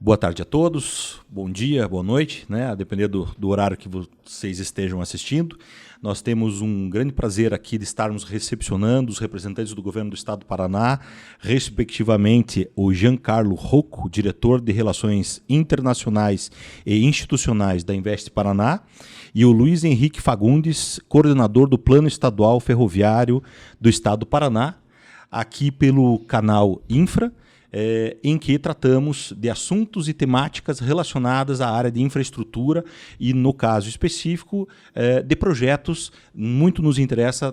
Boa tarde a todos, bom dia, boa noite, né? A depender do horário que vocês estejam assistindo. Nós temos um grande prazer aqui de estarmos recepcionando os representantes do governo do Estado do Paraná, respectivamente o Giancarlo Rocco, diretor de Relações Internacionais e Institucionais da Invest Paraná, e o Luiz Henrique Fagundes, coordenador do Plano Estadual Ferroviário do Estado do Paraná, aqui pelo canal Infra, em que tratamos de assuntos e temáticas relacionadas à área de infraestrutura e, no caso específico, de projetos. Muito nos interessa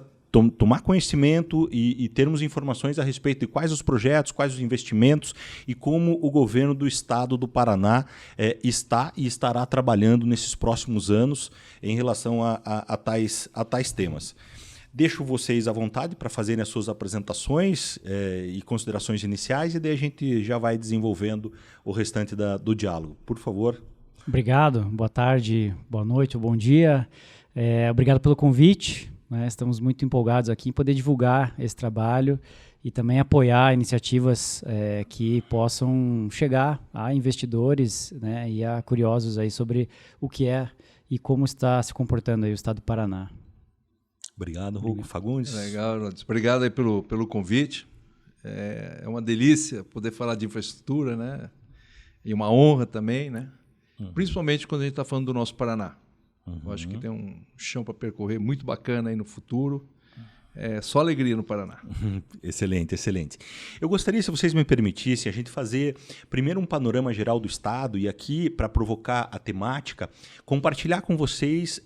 tomar conhecimento e termos informações a respeito de quais os projetos, quais os investimentos e como o governo do Estado do Paraná está e estará trabalhando nesses próximos anos em relação a tais temas. Deixo vocês à vontade para fazerem as suas apresentações e considerações iniciais, e daí a gente já vai desenvolvendo o restante do diálogo. Por favor. Obrigado. Boa tarde, boa noite ou bom dia. Obrigado pelo convite. Né? Estamos muito empolgados aqui em poder divulgar esse trabalho e também apoiar iniciativas que possam chegar a investidores, né, e a curiosos aí sobre o que é e como está se comportando aí o Estado do Paraná. Obrigado, Rocco. Fagundes. Legal, Ronaldo. Obrigado aí pelo convite. É uma delícia poder falar de infraestrutura, né? E uma honra também, né? Uhum. Principalmente quando a gente está falando do nosso Paraná. Uhum. Eu acho que tem um chão para percorrer muito bacana aí no futuro. Só alegria no Paraná. Excelente, excelente. Eu gostaria, se vocês me permitissem, a gente fazer primeiro um panorama geral do Estado e aqui, para provocar a temática, compartilhar com vocês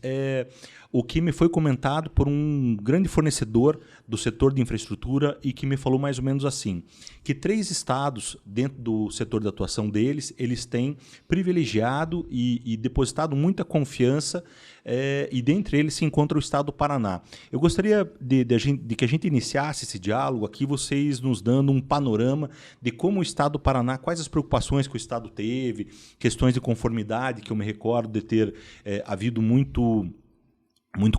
o que me foi comentado por um grande fornecedor do setor de infraestrutura e que me falou mais ou menos assim, que 3 estados dentro do setor de atuação deles, eles têm privilegiado e depositado muita confiança e dentre eles se encontra o Estado do Paraná. Eu gostaria de que a gente iniciasse esse diálogo aqui, vocês nos dando um panorama de como o Estado do Paraná, quais as preocupações que o Estado teve, questões de conformidade, que eu me recordo de ter havido muito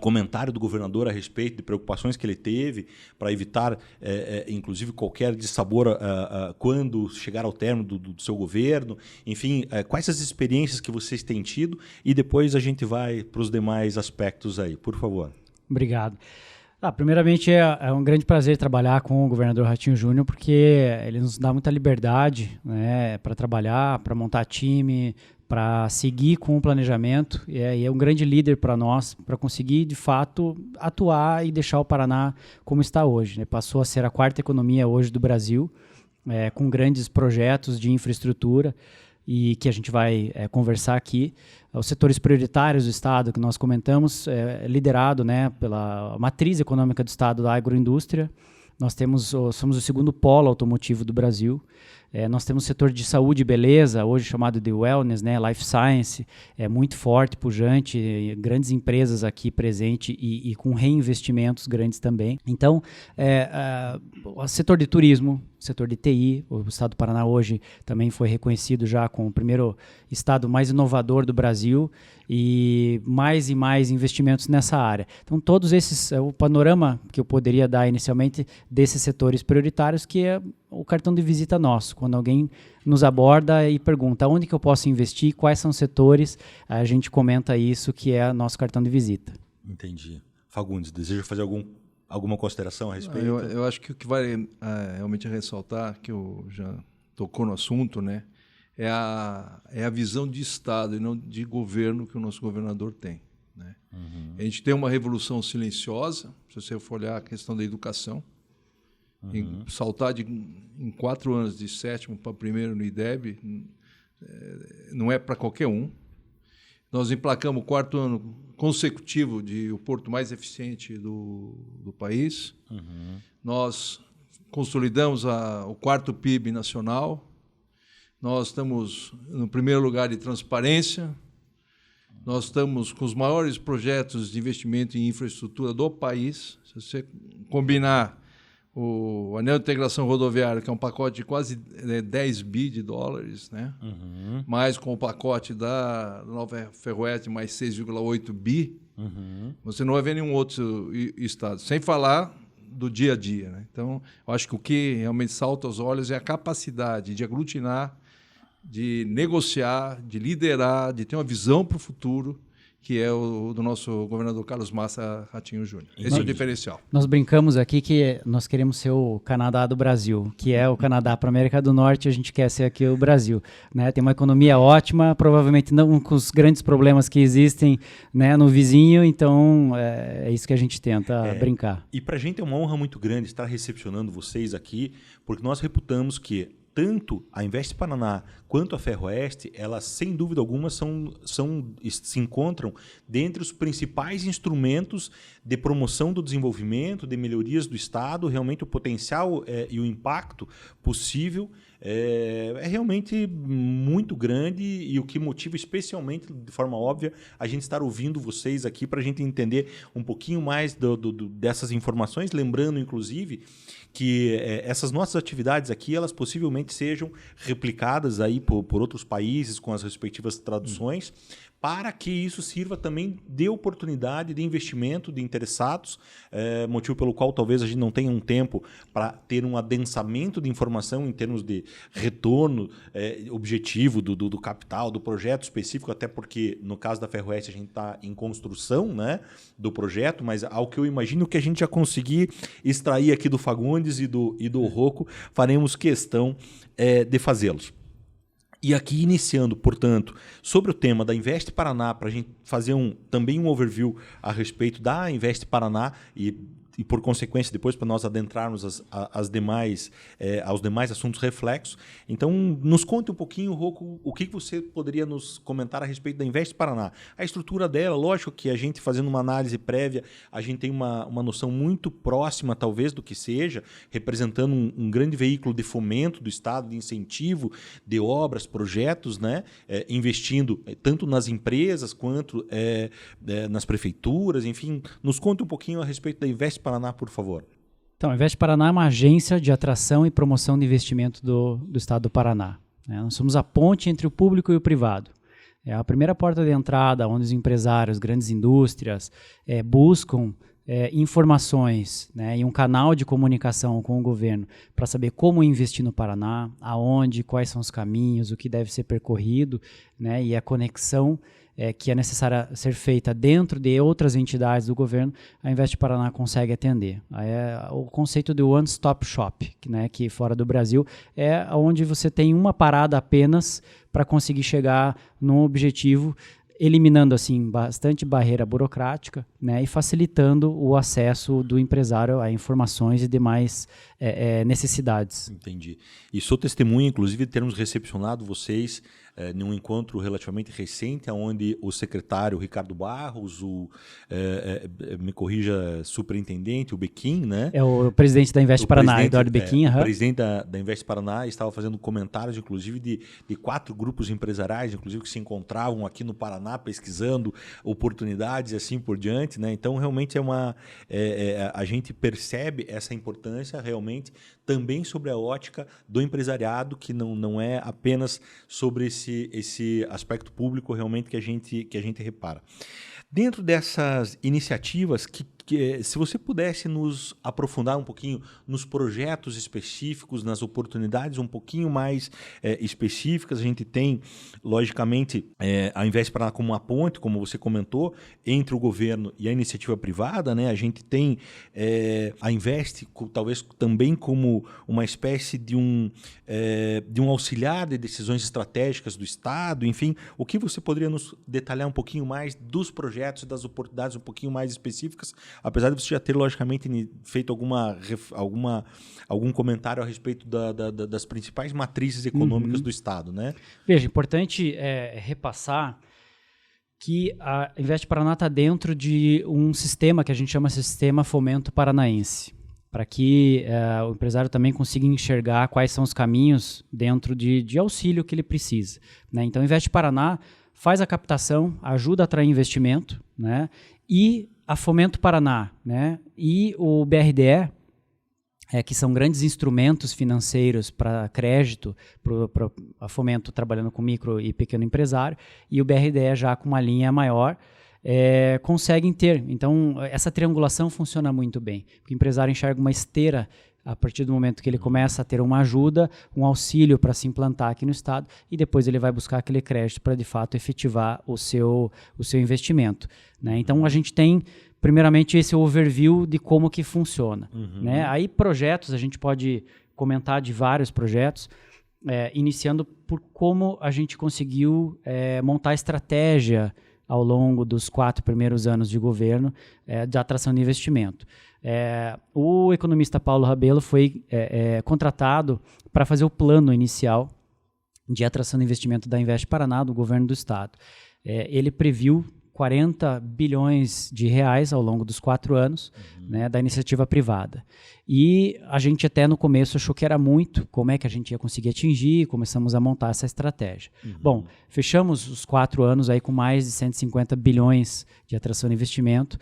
comentário do governador a respeito de preocupações que ele teve para evitar, inclusive, qualquer dissabor quando chegar ao término do seu governo. Enfim, quais as experiências que vocês têm tido e depois a gente vai para os demais aspectos aí. Por favor. Obrigado. Primeiramente, é um grande prazer trabalhar com o governador Ratinho Júnior, porque ele nos dá muita liberdade, né, para trabalhar, para montar time, para seguir com o planejamento, e é um grande líder para nós, para conseguir, de fato, atuar e deixar o Paraná como está hoje. Né? Passou a ser a 4ª economia hoje do Brasil, com grandes projetos de infraestrutura, e que a gente vai conversar aqui. Os setores prioritários do Estado, que nós comentamos, liderado, né, pela matriz econômica do Estado da agroindústria. Nós somos o 2º polo automotivo do Brasil. Nós temos o setor de saúde e beleza, hoje chamado de wellness, né, life science, muito forte, pujante, grandes empresas aqui presentes e com reinvestimentos grandes também. Então, o setor de turismo, setor de TI, o Estado do Paraná hoje também foi reconhecido já como o primeiro estado mais inovador do Brasil e mais investimentos nessa área. Então, todos esses, o panorama que eu poderia dar inicialmente desses setores prioritários, que é o cartão de visita nosso. Quando alguém nos aborda e pergunta onde que eu posso investir, quais são os setores, a gente comenta isso, que é nosso cartão de visita. Entendi. Fagundes, deseja fazer alguma consideração a respeito? Eu acho que o que vale realmente ressaltar, que eu já tocou no assunto, né, é a visão de Estado e não de governo que o nosso governador tem. Né? Uhum. A gente tem uma revolução silenciosa, se você for olhar a questão da educação, saltar em 4 anos de 7º para 1º no IDEB não é para qualquer um. Nós emplacamos o 4º ano consecutivo de o porto mais eficiente do país. Uhum. Nós consolidamos o 4º PIB nacional. Nós estamos no 1º lugar de transparência. Nós estamos com os maiores projetos de investimento em infraestrutura do país. Se você combinar o anel de integração rodoviária, que é um pacote de quase 10 bi de dólares, né? Uhum. Mais com o pacote da Nova Ferroeste, mais 6,8 bi, você não vai ver nenhum outro estado. Sem falar do dia a dia. Né? Então, eu acho que o que realmente salta aos olhos é a capacidade de aglutinar de negociar, de liderar, de ter uma visão para o futuro, que é o do nosso governador Carlos Massa Ratinho Júnior. Esse é o diferencial. Nós brincamos aqui que nós queremos ser o Canadá do Brasil, que é o Canadá para a América do Norte, a gente quer ser aqui o Brasil. Né? Tem uma economia ótima, provavelmente não com os grandes problemas que existem, né, no vizinho, então é isso que a gente tenta brincar. E para a gente é uma honra muito grande estar recepcionando vocês aqui, porque nós reputamos que tanto a Invest Paraná quanto a Ferroeste, elas sem dúvida alguma se encontram dentre os principais instrumentos de promoção do desenvolvimento, de melhorias do Estado. Realmente o potencial e o impacto possível é realmente muito grande, e o que motiva especialmente, de forma óbvia, a gente estar ouvindo vocês aqui para a gente entender um pouquinho mais dessas informações, lembrando inclusive que essas nossas atividades aqui, elas possivelmente sejam replicadas aí por outros países com as respectivas traduções, para que isso sirva também de oportunidade de investimento de interessados, motivo pelo qual talvez a gente não tenha um tempo para ter um adensamento de informação em termos de retorno objetivo do capital, do projeto específico, até porque no caso da Ferroeste a gente está em construção, né, do projeto, mas ao que eu imagino que a gente já conseguir extrair aqui do Fagundes e do Rocco, faremos questão de fazê-los. E aqui iniciando, portanto, sobre o tema da Invest Paraná, para a gente fazer também um overview a respeito da Invest Paraná e por consequência, depois para nós adentrarmos aos demais assuntos reflexos. Então, nos conte um pouquinho, Rocco, o que você poderia nos comentar a respeito da Invest Paraná. A estrutura dela, lógico que a gente fazendo uma análise prévia, a gente tem uma noção muito próxima, talvez, do que seja, representando um grande veículo de fomento do Estado, de incentivo de obras, projetos, né? Investindo tanto nas empresas quanto nas prefeituras, enfim. Nos conte um pouquinho a respeito da Invest Paraná, por favor. Então, a Invest Paraná é uma agência de atração e promoção de investimento do Estado do Paraná. Nós somos a ponte entre o público e o privado. É a primeira porta de entrada onde os empresários, grandes indústrias buscam informações, né, e um canal de comunicação com o governo para saber como investir no Paraná, aonde, quais são os caminhos, o que deve ser percorrido, né, e a conexão que é necessária ser feita dentro de outras entidades do governo, a Invest Paraná consegue atender. O conceito de one-stop shop, que fora do Brasil é onde você tem uma parada apenas para conseguir chegar num objetivo, eliminando assim bastante barreira burocrática, né, e facilitando o acesso do empresário a informações e demais necessidades. Entendi. E sou testemunha, inclusive, de termos recepcionado vocês num encontro relativamente recente, onde o secretário Ricardo Barros, me corrija, superintendente, o Bequim, né? É o presidente da Invest Paraná, Eduardo Bequim. O presidente da Invest Paraná estava fazendo comentários, inclusive, de 4 grupos empresariais, inclusive, que se encontravam aqui no Paraná pesquisando oportunidades e assim por diante, né? Então, realmente a gente percebe essa importância realmente também sobre a ótica do empresariado, que não é apenas sobre esse aspecto público realmente que a gente repara. Dentro dessas iniciativas, se você pudesse nos aprofundar um pouquinho nos projetos específicos, nas oportunidades um pouquinho mais específicas, a gente tem, logicamente, a Invest Paraná como uma ponte, como você comentou, entre o governo e a iniciativa privada, né? A gente tem a Invest talvez também como uma espécie de um auxiliar de decisões estratégicas do Estado, enfim. O que você poderia nos detalhar um pouquinho mais dos projetos e das oportunidades um pouquinho mais específicas, apesar de você já ter, logicamente, feito algum comentário a respeito das principais matrizes econômicas do Estado, né? Veja, importante repassar que a Invest Paraná está dentro de um sistema que a gente chama de Sistema Fomento Paranaense, para que o empresário também consiga enxergar quais são os caminhos dentro de auxílio que ele precisa, né? Então, a Invest Paraná faz a captação, ajuda a atrair investimento, né? E a Fomento Paraná, né, e o BRDE, que são grandes instrumentos financeiros para crédito, para a Fomento trabalhando com micro e pequeno empresário, e o BRDE já com uma linha maior, conseguem ter. Então, essa triangulação funciona muito bem. O empresário enxerga uma esteira a partir do momento que ele começa a ter uma ajuda, um auxílio para se implantar aqui no Estado, e depois ele vai buscar aquele crédito para, de fato, efetivar o seu investimento, né? Então, a gente tem, primeiramente, esse overview de como que funciona, né? Aí, projetos, a gente pode comentar de vários projetos, iniciando por como a gente conseguiu montar estratégia ao longo dos 4 primeiros anos de governo de atração de investimento. O economista Paulo Rabelo foi contratado para fazer o plano inicial de atração de investimento da Invest Paraná, do governo do Estado. Ele previu 40 bilhões de reais ao longo dos 4 anos, né, da iniciativa privada. E a gente até no começo achou que era muito, como é que a gente ia conseguir atingir, começamos a montar essa estratégia. Bom, fechamos os 4 anos aí com mais de 150 bilhões de atração de investimento.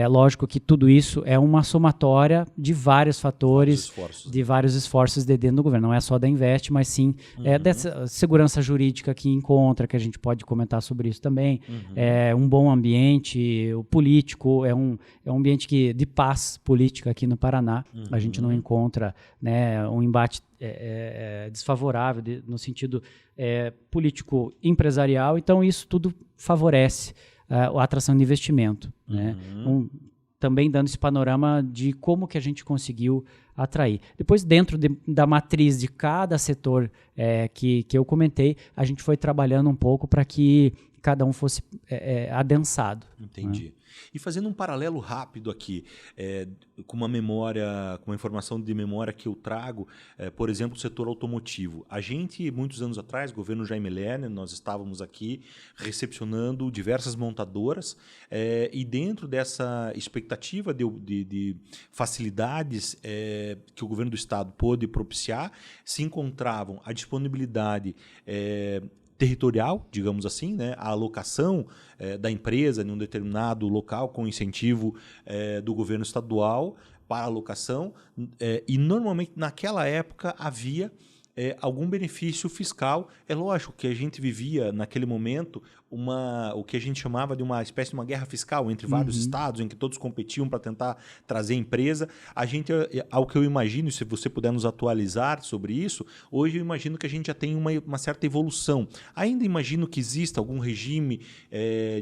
Lógico que tudo isso é uma somatória de vários fatores, de vários esforços de dentro do governo. Não é só da Invest, mas sim dessa segurança jurídica que encontra, que a gente pode comentar sobre isso também. Um bom ambiente, o político, é um ambiente de paz política aqui no Paraná. A gente não encontra, né, um embate desfavorável no sentido político empresarial. Então, isso tudo favorece a atração de investimento, né? Também dando esse panorama de como que a gente conseguiu atrair. Depois, dentro da matriz de cada setor que eu comentei, a gente foi trabalhando um pouco para que cada um fosse adensado. Entendi. Né? E fazendo um paralelo rápido aqui, com uma memória, com uma informação de memória que eu trago, por exemplo, o setor automotivo. A gente, muitos anos atrás, governo Jaime Lerner, nós estávamos aqui recepcionando diversas montadoras e dentro dessa expectativa de facilidades que o governo do Estado pôde propiciar, se encontravam a disponibilidade territorial, digamos assim, né? A alocação da empresa em um determinado local com incentivo do governo estadual para alocação e normalmente naquela época havia algum benefício fiscal. É lógico que a gente vivia naquele momento o que a gente chamava de uma espécie de uma guerra fiscal entre vários estados, em que todos competiam para tentar trazer empresa. A gente, ao que eu imagino, se você puder nos atualizar sobre isso, hoje eu imagino que a gente já tem uma certa evolução. Ainda imagino que exista algum regime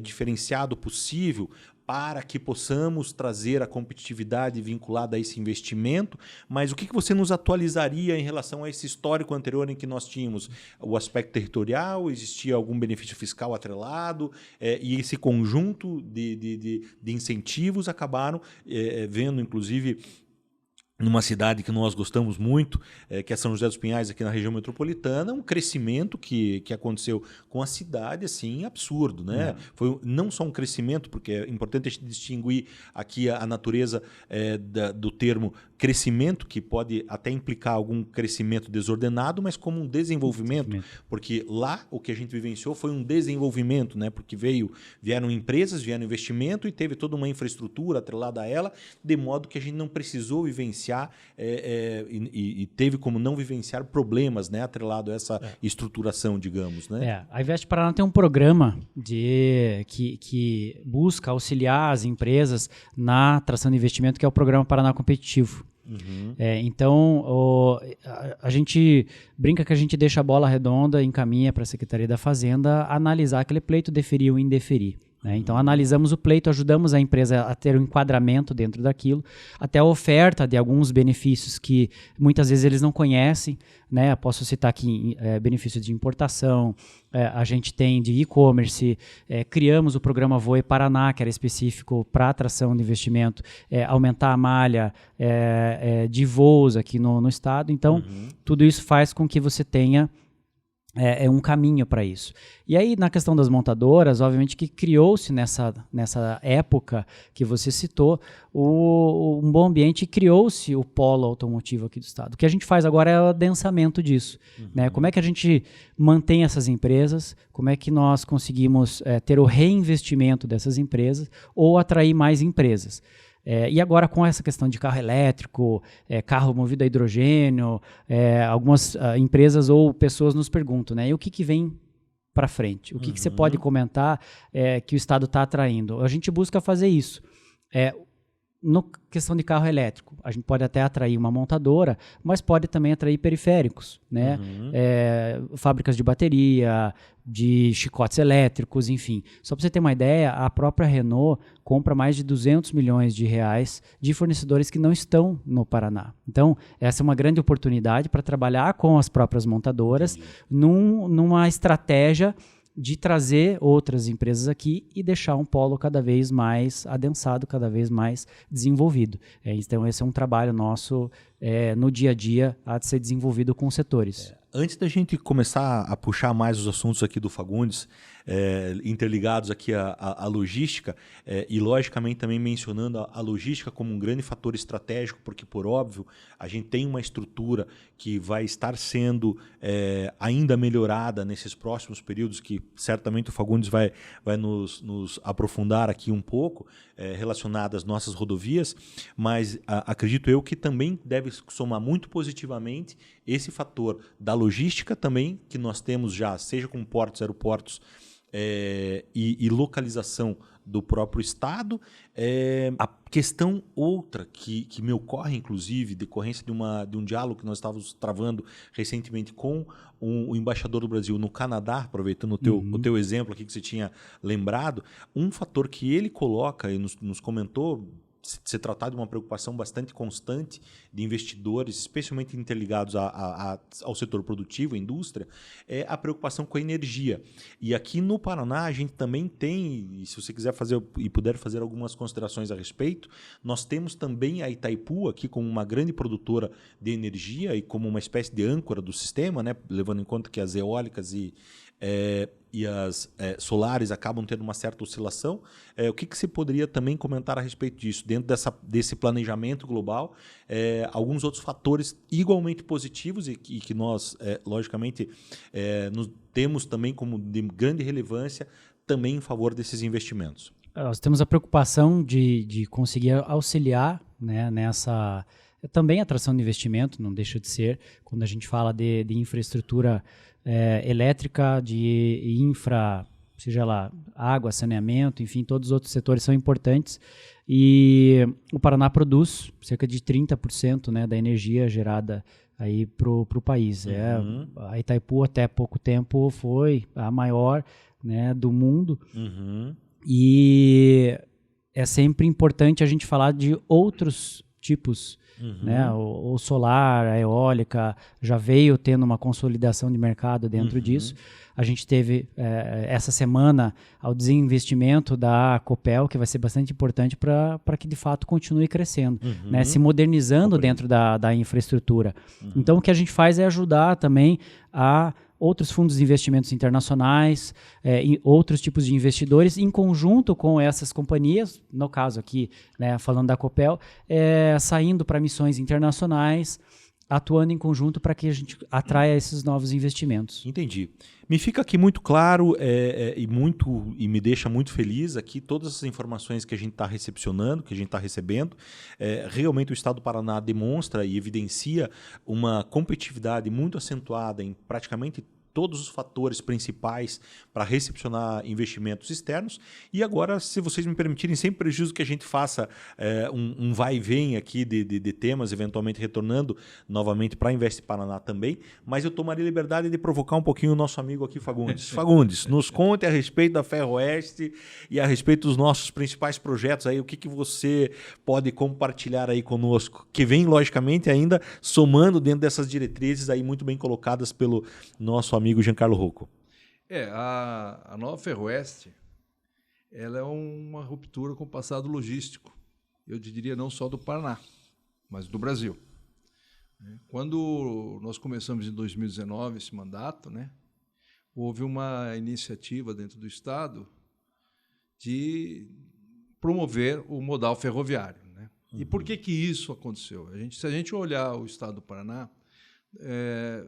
diferenciado possível para que possamos trazer a competitividade vinculada a esse investimento, mas o que você nos atualizaria em relação a esse histórico anterior em que nós tínhamos o aspecto territorial, existia algum benefício fiscal atrelado, e esse conjunto de incentivos acabaram vendo, inclusive, numa cidade que nós gostamos muito, que é São José dos Pinhais, aqui na região metropolitana, um crescimento que aconteceu com a cidade, assim, absurdo, né? Foi não só um crescimento, porque é importante a gente distinguir aqui a natureza do termo crescimento, que pode até implicar algum crescimento desordenado, mas como um desenvolvimento, porque lá o que a gente vivenciou foi um desenvolvimento, né? Porque vieram empresas, vieram investimento e teve toda uma infraestrutura atrelada a ela, de modo que a gente não precisou vivenciar e teve como não vivenciar problemas, né, atrelado a essa estruturação, digamos, né? A Invest Paraná tem um programa que busca auxiliar as empresas na atração de investimento, que é o Programa Paraná Competitivo. Então, a gente brinca que a gente deixa a bola redonda, encaminha para a Secretaria da Fazenda analisar aquele pleito, deferir ou indeferir. Então, analisamos o pleito, ajudamos a empresa a ter um enquadramento dentro daquilo, até a oferta de alguns benefícios que muitas vezes eles não conhecem, né? Posso citar aqui benefícios de importação, a gente tem de e-commerce, criamos o programa Voe Paraná, que era específico para atração de investimento, aumentar a malha de voos aqui no estado. Então, tudo isso faz com que você tenha um caminho para isso. E aí, na questão das montadoras, obviamente que criou-se nessa época que você citou, um bom ambiente, e criou-se o polo automotivo aqui do estado. O que a gente faz agora é o adensamento disso. Né? Como é que a gente mantém essas empresas, como é que nós conseguimos ter o reinvestimento dessas empresas ou atrair mais empresas. E agora com essa questão de carro elétrico, carro movido a hidrogênio, algumas empresas ou pessoas nos perguntam, né, e o que vem para frente? O que você pode comentar que o Estado está atraindo? A gente busca fazer isso. no questão de carro elétrico, a gente pode até atrair uma montadora, mas pode também atrair periféricos, né? Fábricas de bateria, de chicotes elétricos, enfim. Só para você ter uma ideia, a própria Renault compra mais de 200 milhões de reais de fornecedores que não estão no Paraná. Então, essa é uma grande oportunidade para trabalhar com as próprias montadoras numa estratégia de trazer outras empresas aqui e deixar um polo cada vez mais adensado, cada vez mais desenvolvido. Então, esse é um trabalho nosso no dia a dia a ser desenvolvido com os setores. Antes da gente começar a puxar mais os assuntos aqui do Fagundes, interligados aqui à logística, e logicamente também mencionando a logística como um grande fator estratégico, porque por óbvio a gente tem uma estrutura que vai estar sendo ainda melhorada nesses próximos períodos, que certamente o Fagundes vai nos aprofundar aqui um pouco, relacionada às nossas rodovias, mas acredito eu que também deve somar muito positivamente esse fator da logística também, que nós temos já, seja com portos, aeroportos e localização do próprio Estado. A questão outra que me ocorre, inclusive, decorrência de um diálogo que nós estávamos travando recentemente com o embaixador do Brasil no Canadá, aproveitando o teu exemplo aqui que você tinha lembrado, um fator que ele coloca e nos comentou, se tratar de uma preocupação bastante constante de investidores, especialmente interligados ao setor produtivo, à indústria, é a preocupação com a energia. E aqui no Paraná a gente também tem, e se você quiser fazer e puder fazer algumas considerações a respeito, nós temos também a Itaipu aqui como uma grande produtora de energia e como uma espécie de âncora do sistema, né, levando em conta que as eólicas e as solares acabam tendo uma certa oscilação. O que você poderia também comentar a respeito disso, dentro desse planejamento global, alguns outros fatores igualmente positivos e que nós, logicamente, temos também como de grande relevância também em favor desses investimentos? Nós temos a preocupação de conseguir auxiliar, né, nessa também atração de investimento, não deixa de ser, quando a gente fala de infraestrutura elétrica, de infra, seja lá, água, saneamento, enfim, todos os outros setores são importantes. E o Paraná produz cerca de 30%, né, da energia gerada aí pro país. A Itaipu até pouco tempo foi a maior, né, do mundo. E é sempre importante a gente falar de outros tipos, né? O solar, a eólica, já veio tendo uma consolidação de mercado dentro disso. A gente teve essa semana o desinvestimento da Copel, que vai ser bastante importante para que de fato continue crescendo, né? Se modernizando dentro da infraestrutura. Então o que a gente faz é ajudar também a outros fundos de investimentos internacionais, e outros tipos de investidores, em conjunto com essas companhias, no caso aqui, né, falando da Copel, saindo para missões internacionais, atuando em conjunto para que a gente atraia esses novos investimentos. Entendi. Me fica aqui muito claro e me deixa muito feliz aqui todas essas informações que a gente está recepcionando, que a gente está recebendo. Realmente o Estado do Paraná demonstra e evidencia uma competitividade muito acentuada em praticamente todos os fatores principais para recepcionar investimentos externos. E agora, se vocês me permitirem, sem prejuízo que a gente faça um vai e vem aqui de temas, eventualmente retornando novamente para a Invest Paraná também, mas eu tomaria liberdade de provocar um pouquinho o nosso amigo aqui, Fagundes. Fagundes, nos conte a respeito da Ferroeste e a respeito dos nossos principais projetos aí, o que você pode compartilhar aí conosco, que vem, logicamente, ainda somando dentro dessas diretrizes aí muito bem colocadas pelo nosso amigo Giancarlo Rocco. A nova Ferroeste, ela é uma ruptura com o passado logístico. Eu diria não só do Paraná, mas do Brasil. Quando nós começamos em 2019 esse mandato, né, houve uma iniciativa dentro do Estado de promover o modal ferroviário, né? E por que isso aconteceu? Se a gente olhar o Estado do Paraná,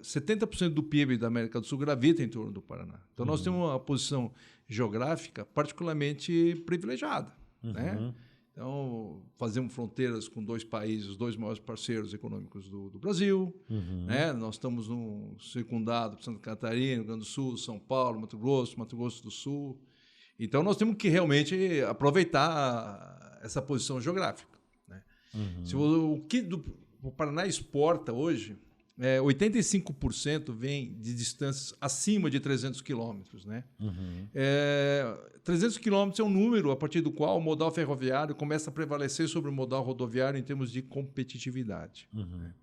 70% do PIB da América do Sul gravita em torno do Paraná. Então, nós temos uma posição geográfica particularmente privilegiada, né? Então, fazemos fronteiras com dois países, os dois maiores parceiros econômicos do Brasil, né? Nós estamos circundados por Santa Catarina, Rio Grande do Sul, São Paulo, Mato Grosso do Sul. Então, nós temos que realmente aproveitar essa posição geográfica, né? Se o que o Paraná exporta hoje, 85% vem de distâncias acima de 300 quilômetros. Né? 300 quilômetros é um número a partir do qual o modal ferroviário começa a prevalecer sobre o modal rodoviário em termos de competitividade. Né?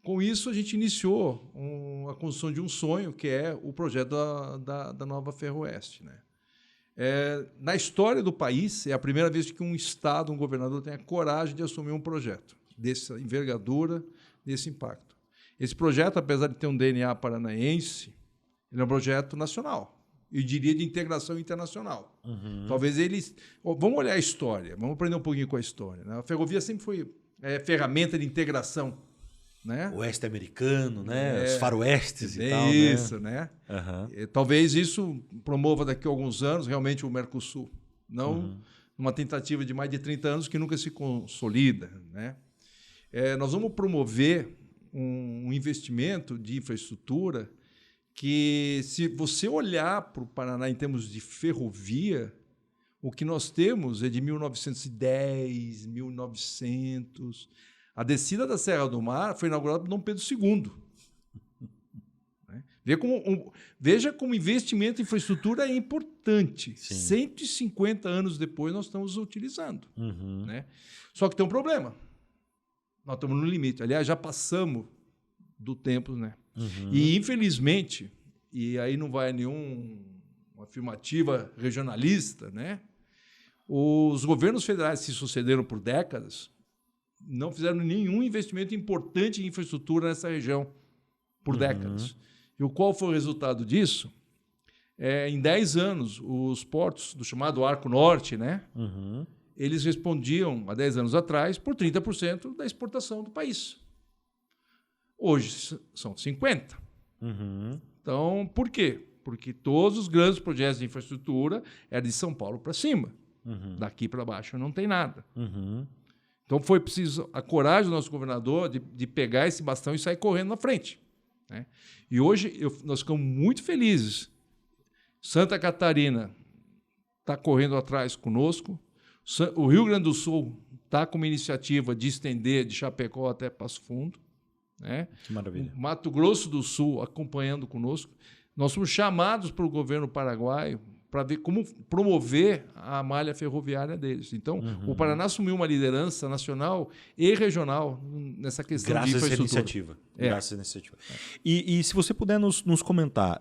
Com isso, a gente iniciou a construção de um sonho, que é o projeto da nova Ferroeste. Né? Na história do país, é a primeira vez que um Estado, um governador, tem a coragem de assumir um projeto dessa envergadura, desse impacto. Esse projeto, apesar de ter um DNA paranaense, ele é um projeto nacional. Eu diria de integração internacional. Talvez eles... Vamos olhar a história, vamos aprender um pouquinho com a história. Né? A ferrovia sempre foi ferramenta de integração. Né? Oeste americano, né? Os faroestes e tal. Isso, né? Talvez isso promova daqui a alguns anos realmente o Mercosul. Não numa tentativa de mais de 30 anos que nunca se consolida. Né? Nós vamos promover um investimento de infraestrutura que, se você olhar para o Paraná em termos de ferrovia, o que nós temos é de 1910, 1900... A descida da Serra do Mar foi inaugurada por Dom Pedro II. Veja como investimento em infraestrutura é importante. Sim. 150 anos depois, nós estamos utilizando. Né? Só que tem um problema. Nós estamos no limite. Aliás, já passamos do tempo. Né? E, infelizmente, e aí não vai nenhuma afirmativa regionalista, né? Os governos federais que se sucederam por décadas não fizeram nenhum investimento importante em infraestrutura nessa região por décadas. E qual foi o resultado disso? Em 10 anos, os portos do chamado Arco Norte, né? Eles respondiam, há 10 anos atrás, por 30% da exportação do país. Hoje são 50%. Então, por quê? Porque todos os grandes projetos de infraestrutura eram de São Paulo para cima. Daqui para baixo não tem nada. Então, foi preciso a coragem do nosso governador de pegar esse bastão e sair correndo na frente. Né? E hoje nós ficamos muito felizes. Santa Catarina está correndo atrás conosco. O Rio Grande do Sul está com uma iniciativa de estender de Chapecó até Passo Fundo. Né? Que maravilha. O Mato Grosso do Sul acompanhando conosco. Nós fomos chamados pelo governo paraguaio para ver como promover a malha ferroviária deles. Então, o Paraná assumiu uma liderança nacional e regional nessa questão de infraestrutura. Graças a essa iniciativa. E se você puder nos comentar,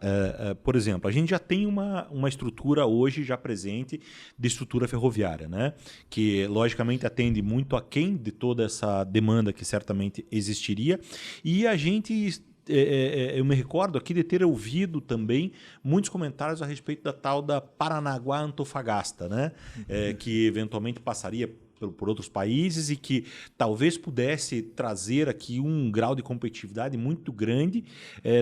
por exemplo, a gente já tem uma estrutura hoje já presente de estrutura ferroviária, né? Que logicamente atende muito aquém de toda essa demanda que certamente existiria. E a gente... eu me recordo aqui de ter ouvido também muitos comentários a respeito da tal da Paranaguá-Antofagasta, né? Que eventualmente passaria por outros países e que talvez pudesse trazer aqui um grau de competitividade muito grande,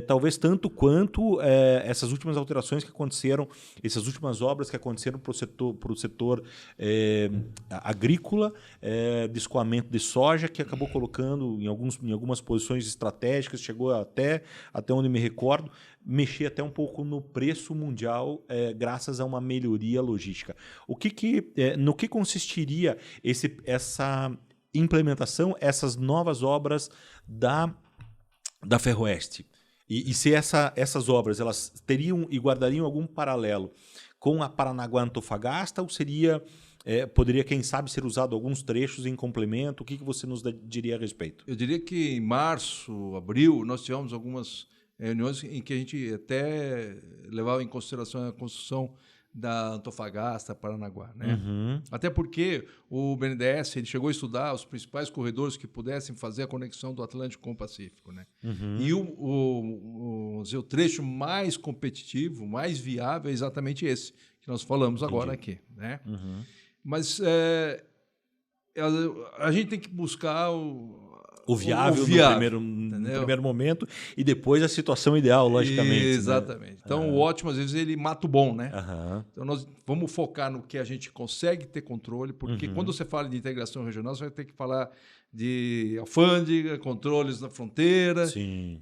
talvez tanto quanto essas últimas alterações que aconteceram, essas últimas obras que aconteceram para o setor agrícola, de escoamento de soja, que acabou colocando em algumas posições estratégicas, chegou até onde me recordo, mexer até um pouco no preço mundial graças a uma melhoria logística. No que consistiria essa implementação, essas novas obras da Ferroeste? E se essas obras elas teriam e guardariam algum paralelo com a Paranaguá-Antofagasta ou poderia, quem sabe, ser usado alguns trechos em complemento? O que você nos diria a respeito? Eu diria que em março, abril, nós tivemos algumas reuniões em que a gente até levava em consideração a construção da Antofagasta, Paranaguá. Né? Até porque o BNDES ele chegou a estudar os principais corredores que pudessem fazer a conexão do Atlântico com o Pacífico. Né? E o trecho mais competitivo, mais viável é exatamente esse que nós falamos agora aqui. Né? Mas a gente tem que buscar o viável no primeiro momento e depois a situação ideal, logicamente. Exatamente. Né? Então, o ótimo, às vezes, ele mata o bom, né? Então, nós vamos focar no que a gente consegue ter controle, porque quando você fala de integração regional, você vai ter que falar de alfândega, controles na fronteira. Sim.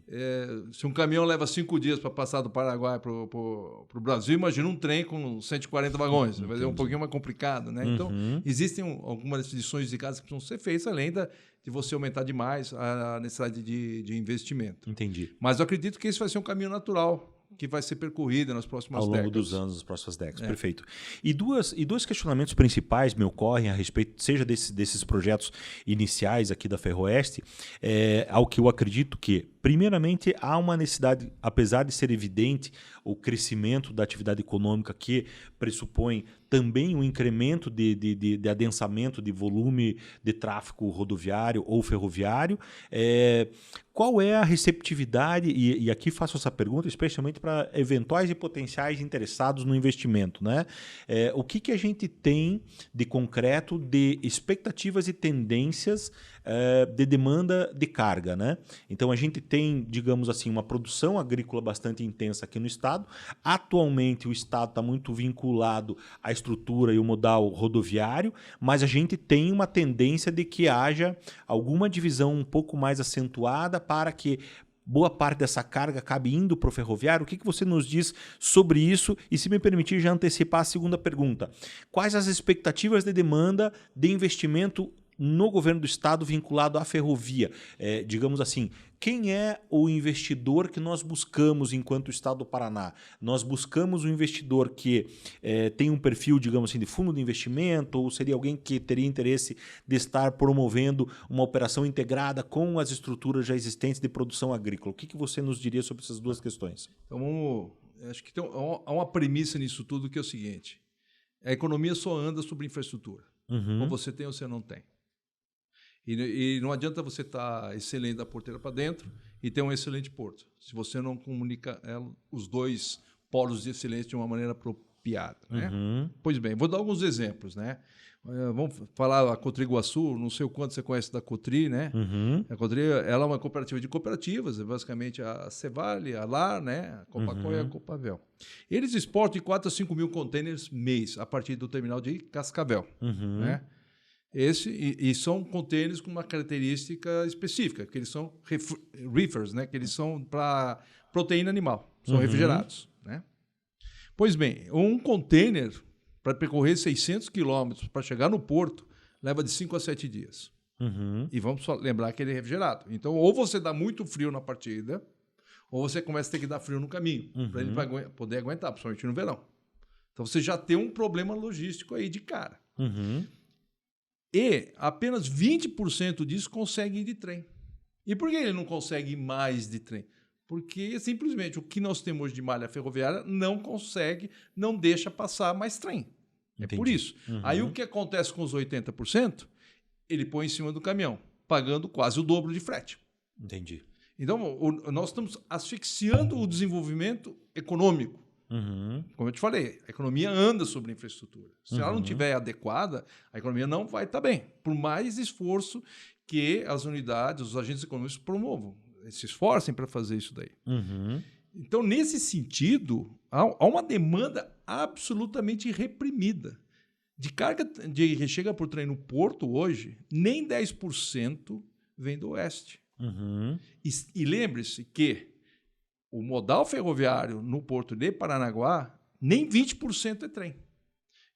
Se um caminhão leva 5 dias para passar do Paraguai para o Brasil, imagina um trem com 140 vagões. Vai ser um pouquinho mais complicado, né? Então, existem algumas lições de casa que precisam ser feitas, além de você aumentar demais a necessidade de investimento. Entendi. Mas eu acredito que esse vai ser um caminho natural que vai ser percorrido nas próximas décadas. Ao longo dos anos, nas próximas décadas. Perfeito. E dois questionamentos principais me ocorrem a respeito, seja desses projetos iniciais aqui da Ferroeste, ao que eu acredito que, primeiramente, há uma necessidade, apesar de ser evidente o crescimento da atividade econômica que pressupõe também um incremento de adensamento de volume de tráfego rodoviário ou ferroviário, qual é a receptividade, e aqui faço essa pergunta especialmente para eventuais e potenciais interessados no investimento, né? O que a gente tem de concreto de expectativas e tendências de demanda de carga, né? Então a gente tem, digamos assim, uma produção agrícola bastante intensa aqui no estado. Atualmente o estado está muito vinculado à estrutura e o modal rodoviário, mas a gente tem uma tendência de que haja alguma divisão um pouco mais acentuada para que boa parte dessa carga acabe indo para o ferroviário. O que você nos diz sobre isso? E se me permitir já antecipar a segunda pergunta. Quais as expectativas de demanda de investimento no governo do estado vinculado à ferrovia? Digamos assim, quem é o investidor que nós buscamos enquanto estado do Paraná? Nós buscamos um investidor que tem um perfil, digamos assim, de fundo de investimento, ou seria alguém que teria interesse de estar promovendo uma operação integrada com as estruturas já existentes de produção agrícola? O que você nos diria sobre essas duas questões? Então, acho que há uma premissa nisso tudo que é o seguinte: a economia só anda sobre infraestrutura. Ou você tem ou você não tem. E não adianta você estar excelente da porteira para dentro e ter um excelente porto, se você não comunica os dois polos de excelência de uma maneira apropriada, né? Pois bem, vou dar alguns exemplos, né? Vamos falar a Cotriguaçu, não sei o quanto você conhece da Cotri, né? A Cotri, ela é uma cooperativa de cooperativas, basicamente a Cevale, a LAR, né? A Copacol e a Copavel. Eles exportam de 4 a 5 mil contêineres mês a partir do terminal de Cascavel, né? E são contêineres com uma característica específica, que eles são reefers, né? Que eles são para proteína animal, são refrigerados, né? Pois bem, um contêiner para percorrer 600 quilômetros para chegar no porto leva de 5 a 7 dias. E vamos só lembrar que ele é refrigerado. Então, ou você dá muito frio na partida, ou você começa a ter que dar frio no caminho, para ele poder aguentar, principalmente no verão. Então, você já tem um problema logístico aí de cara. E apenas 20% disso consegue ir de trem. E por que ele não consegue ir mais de trem? Porque simplesmente o que nós temos hoje de malha ferroviária não consegue, não deixa passar mais trem. Entendi. É por isso. Aí o que acontece com os 80%? Ele põe em cima do caminhão, pagando quase o dobro de frete. Entendi. Então, nós estamos asfixiando o desenvolvimento econômico. Como eu te falei, a economia anda sobre infraestrutura. Se ela não estiver adequada, a economia não vai estar bem. Por mais esforço que as unidades, os agentes econômicos promovam, se esforcem para fazer isso daí. Então, nesse sentido, há uma demanda absolutamente reprimida. De carga que chega por trem no porto hoje, nem 10% vem do oeste. E lembre-se que o modal ferroviário no porto de Paranaguá, nem 20% é trem.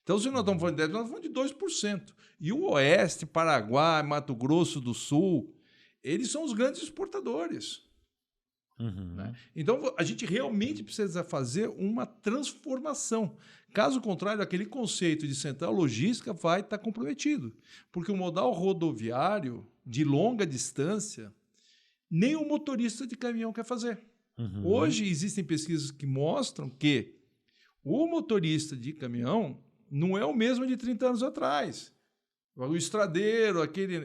Então, se nós estamos falando de 10%, nós estamos falando de 2%. E o Oeste, Paraguai, Mato Grosso do Sul, eles são os grandes exportadores. Né? Então, a gente realmente precisa fazer uma transformação. Caso contrário, aquele conceito de central logística vai estar comprometido. Porque o modal rodoviário de longa distância, nem o motorista de caminhão quer fazer. Hoje existem pesquisas que mostram que o motorista de caminhão não é o mesmo de 30 anos atrás. O estradeiro, aquele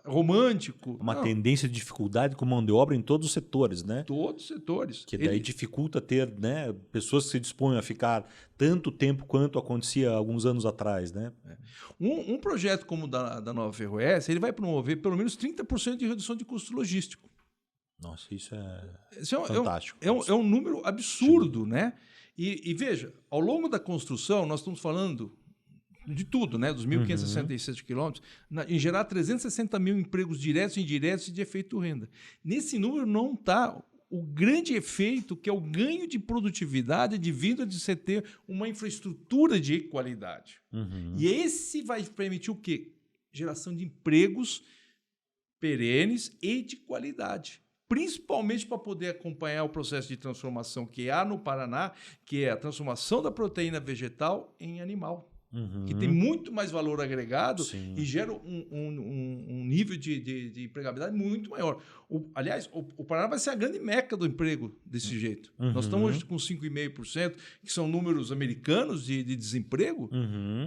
romântico. Uma tendência de dificuldade com mão de obra em todos os setores, né? Todos os setores. Que daí dificulta ter, né, pessoas que se dispõem a ficar tanto tempo quanto acontecia alguns anos atrás, né? Um projeto como o da Nova Ferroeste, ele vai promover pelo menos 30% de redução de custo logístico. Nossa, isso é fantástico. É um número absurdo, né? E veja, ao longo da construção, nós estamos falando de tudo, né? Dos 1.567 quilômetros, em gerar 360 mil empregos diretos e indiretos e de efeito renda. Nesse número não está o grande efeito, que é o ganho de produtividade devido de você ter uma infraestrutura de qualidade. E esse vai permitir o quê? Geração de empregos perenes e de qualidade. Principalmente para poder acompanhar o processo de transformação que há no Paraná, que é a transformação da proteína vegetal em animal. Que tem muito mais valor agregado. Sim. E gera um nível de empregabilidade muito maior. Aliás, o Paraná vai ser a grande meca do emprego desse jeito. Nós estamos hoje com 5,5%, que são números americanos de desemprego.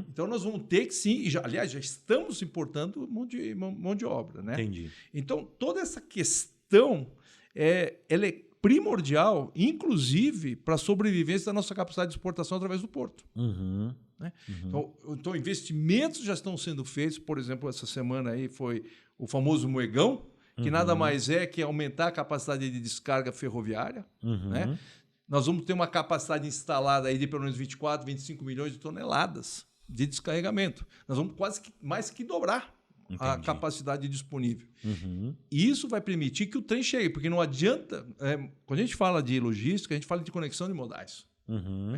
Então, nós vamos ter que sim, e aliás, já estamos importando mão de obra. Né? Entendi. Então, toda essa questão ela é primordial, inclusive, para a sobrevivência da nossa capacidade de exportação através do porto. Né? Então, investimentos já estão sendo feitos. Por exemplo, essa semana aí foi o famoso Moegão, que nada mais é que aumentar a capacidade de descarga ferroviária. Né? Nós vamos ter uma capacidade instalada aí de pelo menos 24, 25 milhões de toneladas de descarregamento. Nós vamos mais que dobrar a capacidade disponível. E isso vai permitir que o trem chegue, porque não adianta... quando a gente fala de logística, a gente fala de conexão de modais.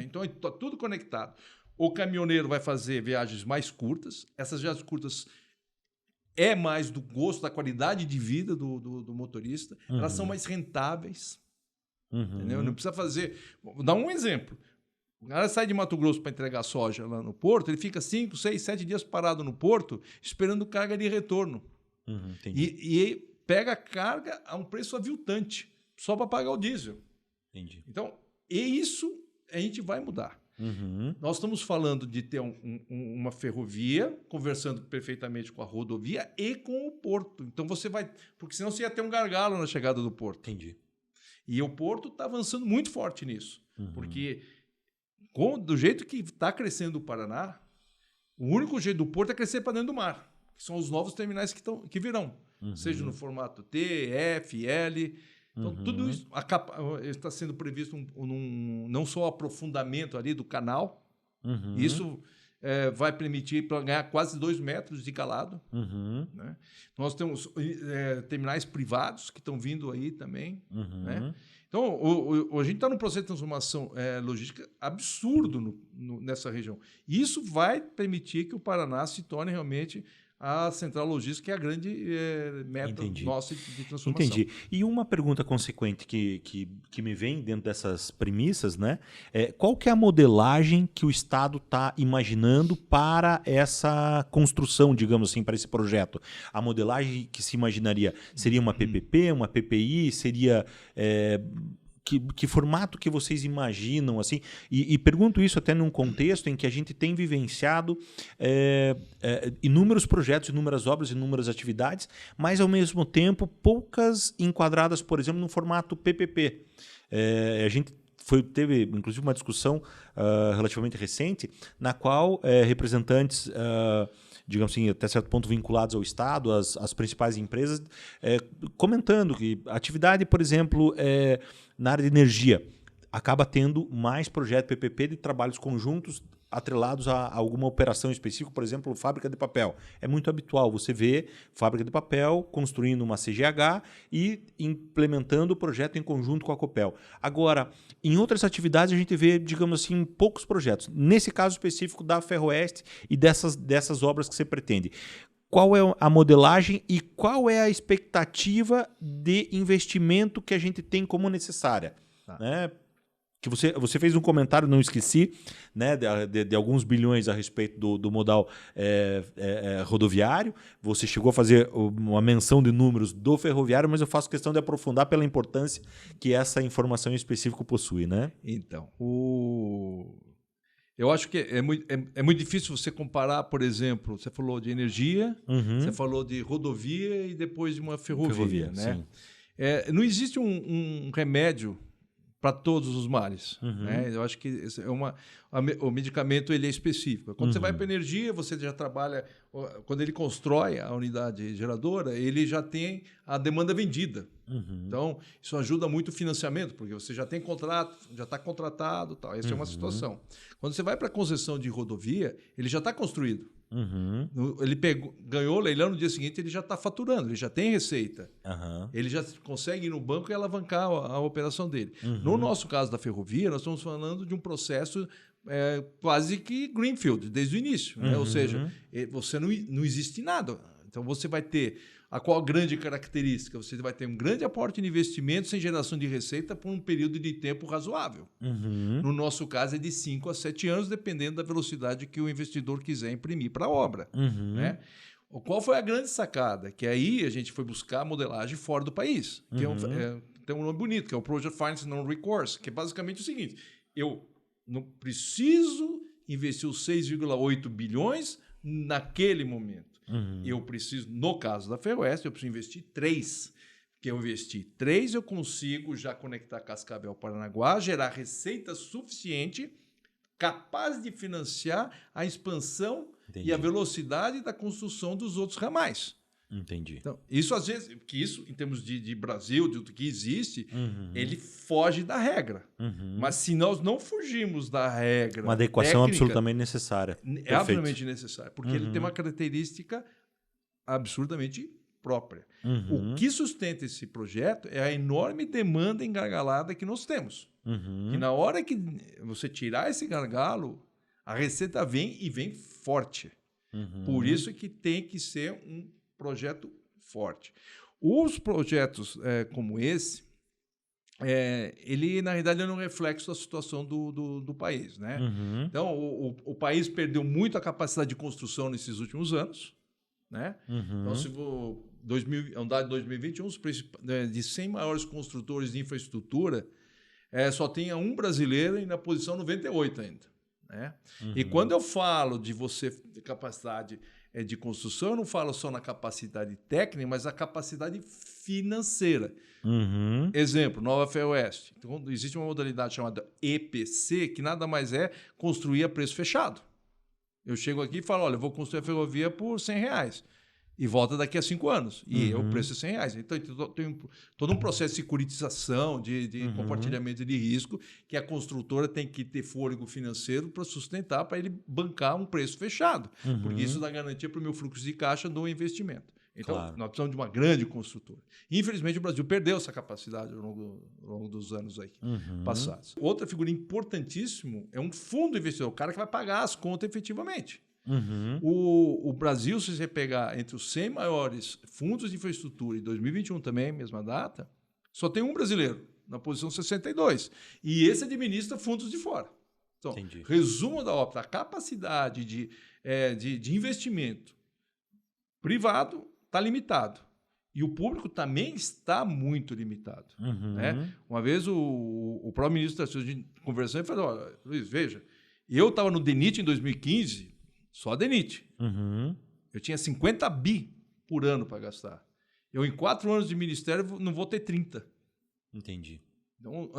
Então, está tudo conectado. O caminhoneiro vai fazer viagens mais curtas. Essas viagens curtas é mais do gosto, da qualidade de vida do motorista. Elas são mais rentáveis. Entendeu? Não precisa fazer... Vou dar um exemplo. O cara sai de Mato Grosso para entregar soja lá no porto, ele fica 5, 6, 7 dias parado no porto esperando carga de retorno. E pega a carga a um preço aviltante, só para pagar o diesel. Então, isso a gente vai mudar. Nós estamos falando de ter uma ferrovia conversando perfeitamente com a rodovia e com o porto. Então você vai... Porque senão você ia ter um gargalo na chegada do porto. E o porto está avançando muito forte nisso. Porque do jeito que está crescendo o Paraná, o único jeito do porto é crescer para dentro do mar, que são os novos terminais que virão. Seja no formato T, F, L... Então, tudo isso está sendo previsto não só o aprofundamento ali do canal, isso vai permitir para ganhar quase 2 metros de calado. Né? Nós temos terminais privados que estão vindo aí também. Né? Então, a gente está num processo de transformação logística absurdo nessa região. Isso vai permitir que o Paraná se torne realmente a central logística, que é a grande meta nossa de transformação. Entendi. E uma pergunta consequente que me vem dentro dessas premissas, né? Qual que é a modelagem que o Estado está imaginando para essa construção, digamos assim, para esse projeto? A modelagem que se imaginaria seria uma PPP, uma PPI, seria... Que formato que vocês imaginam? Assim? E pergunto isso até num contexto em que a gente tem vivenciado inúmeros projetos, inúmeras obras, inúmeras atividades, mas, ao mesmo tempo, poucas enquadradas, por exemplo, no formato PPP. A gente teve, inclusive, uma discussão relativamente recente, na qual representantes... digamos assim, até certo ponto vinculados ao Estado, as principais empresas, comentando que a atividade, por exemplo, na área de energia, acaba tendo mais projeto PPP de trabalhos conjuntos atrelados a alguma operação específica, por exemplo, fábrica de papel. É muito habitual você ver fábrica de papel construindo uma CGH e implementando o projeto em conjunto com a Copel. Agora, em outras atividades a gente vê, digamos assim, poucos projetos. Nesse caso específico da Ferroeste e dessas obras que você pretende. Qual é a modelagem e qual é a expectativa de investimento que a gente tem como necessária? Né? Que você fez um comentário, não esqueci, né, de alguns bilhões a respeito do modal rodoviário. Você chegou a fazer uma menção de números do ferroviário, mas eu faço questão de aprofundar pela importância que essa informação em específico possui, né? Então, eu acho que é muito difícil você comparar, por exemplo, você falou de energia, você falou de rodovia e depois de uma ferrovia, né? Sim. Não existe um remédio para todos os males. Né? Eu acho que o medicamento ele é específico. Quando você vai para a energia, você já trabalha... Quando ele constrói a unidade geradora, ele já tem a demanda vendida. Então, isso ajuda muito o financiamento, porque você já tem contrato, já está contratado, tal. Essa é uma situação. Quando você vai para a concessão de rodovia, ele já está construído. Ele ganhou o leilão, no dia seguinte ele já está faturando, ele já tem receita. Ele já consegue ir no banco e alavancar a operação dele. No nosso caso da ferrovia, nós estamos falando de um processo quase que greenfield, desde o início. Né? Ou seja, você não existe nada. Então você vai ter qual a grande característica? Você vai ter um grande aporte de investimento sem geração de receita por um período de tempo razoável. No nosso caso é de 5 a 7 anos, dependendo da velocidade que o investidor quiser imprimir para a obra. Né? Qual foi a grande sacada? Que aí a gente foi buscar a modelagem fora do país, que tem um nome bonito, que é o Project Finance Non-Recourse, que é basicamente o seguinte: eu não preciso investir os 6,8 bilhões naquele momento. Eu preciso, no caso da Ferroeste, eu preciso investir 3. Porque eu investi 3, eu consigo já conectar Cascavel ao Paranaguá, gerar receita suficiente, capaz de financiar a expansão e a velocidade da construção dos outros ramais. Entendi. Então, isso às vezes, que isso, em termos de Brasil, de que existe, ele foge da regra. Mas se nós não fugirmos da regra, uma adequação técnica, absolutamente necessária. É absolutamente necessária, porque ele tem uma característica absurdamente própria. O que sustenta esse projeto é a enorme demanda engargalada que nós temos. E na hora que você tirar esse gargalo, a receita vem e vem forte. Por isso que tem que ser um projeto forte. Os projetos como esse, ele, na realidade, é um reflexo da situação do país. Né? Então, o país perdeu muito a capacidade de construção nesses últimos anos. Né? Então, se for um dado de 2021, de 100 maiores construtores de infraestrutura, só tinha um brasileiro e na posição 98 ainda. Né? E quando eu falo de capacidade de construção, eu não falo só na capacidade técnica, mas a capacidade financeira. Exemplo, Nova Ferroeste. Então, existe uma modalidade chamada EPC, que nada mais é construir a preço fechado. Eu chego aqui e falo, olha, eu vou construir a ferrovia por R$100 e volta daqui a 5 anos. E o preço é R$100. Então, tem todo um processo de securitização, de compartilhamento de risco, que a construtora tem que ter fôlego financeiro para sustentar, para ele bancar um preço fechado. Porque isso dá garantia para o meu fluxo de caixa do investimento. Então, nós precisamos de uma grande construtora. Infelizmente, o Brasil perdeu essa capacidade ao longo dos anos aí passados. Outra figura importantíssima é um fundo investidor, o cara que vai pagar as contas efetivamente. O Brasil, se você pegar entre os 100 maiores fundos de infraestrutura, em 2021 também, mesma data, só tem um brasileiro, na posição 62. E esse administra fundos de fora. Então, resumo da ópera, a capacidade de investimento privado está limitado. E o público também está muito limitado. Né? Uma vez o próprio ministro da Saúde conversando e falou, olha, Luiz, veja, eu estava no DENIT em 2015, só DENIT. Eu tinha 50 bi por ano para gastar. Eu, em 4 anos de ministério, não vou ter 30. Entendi. Então,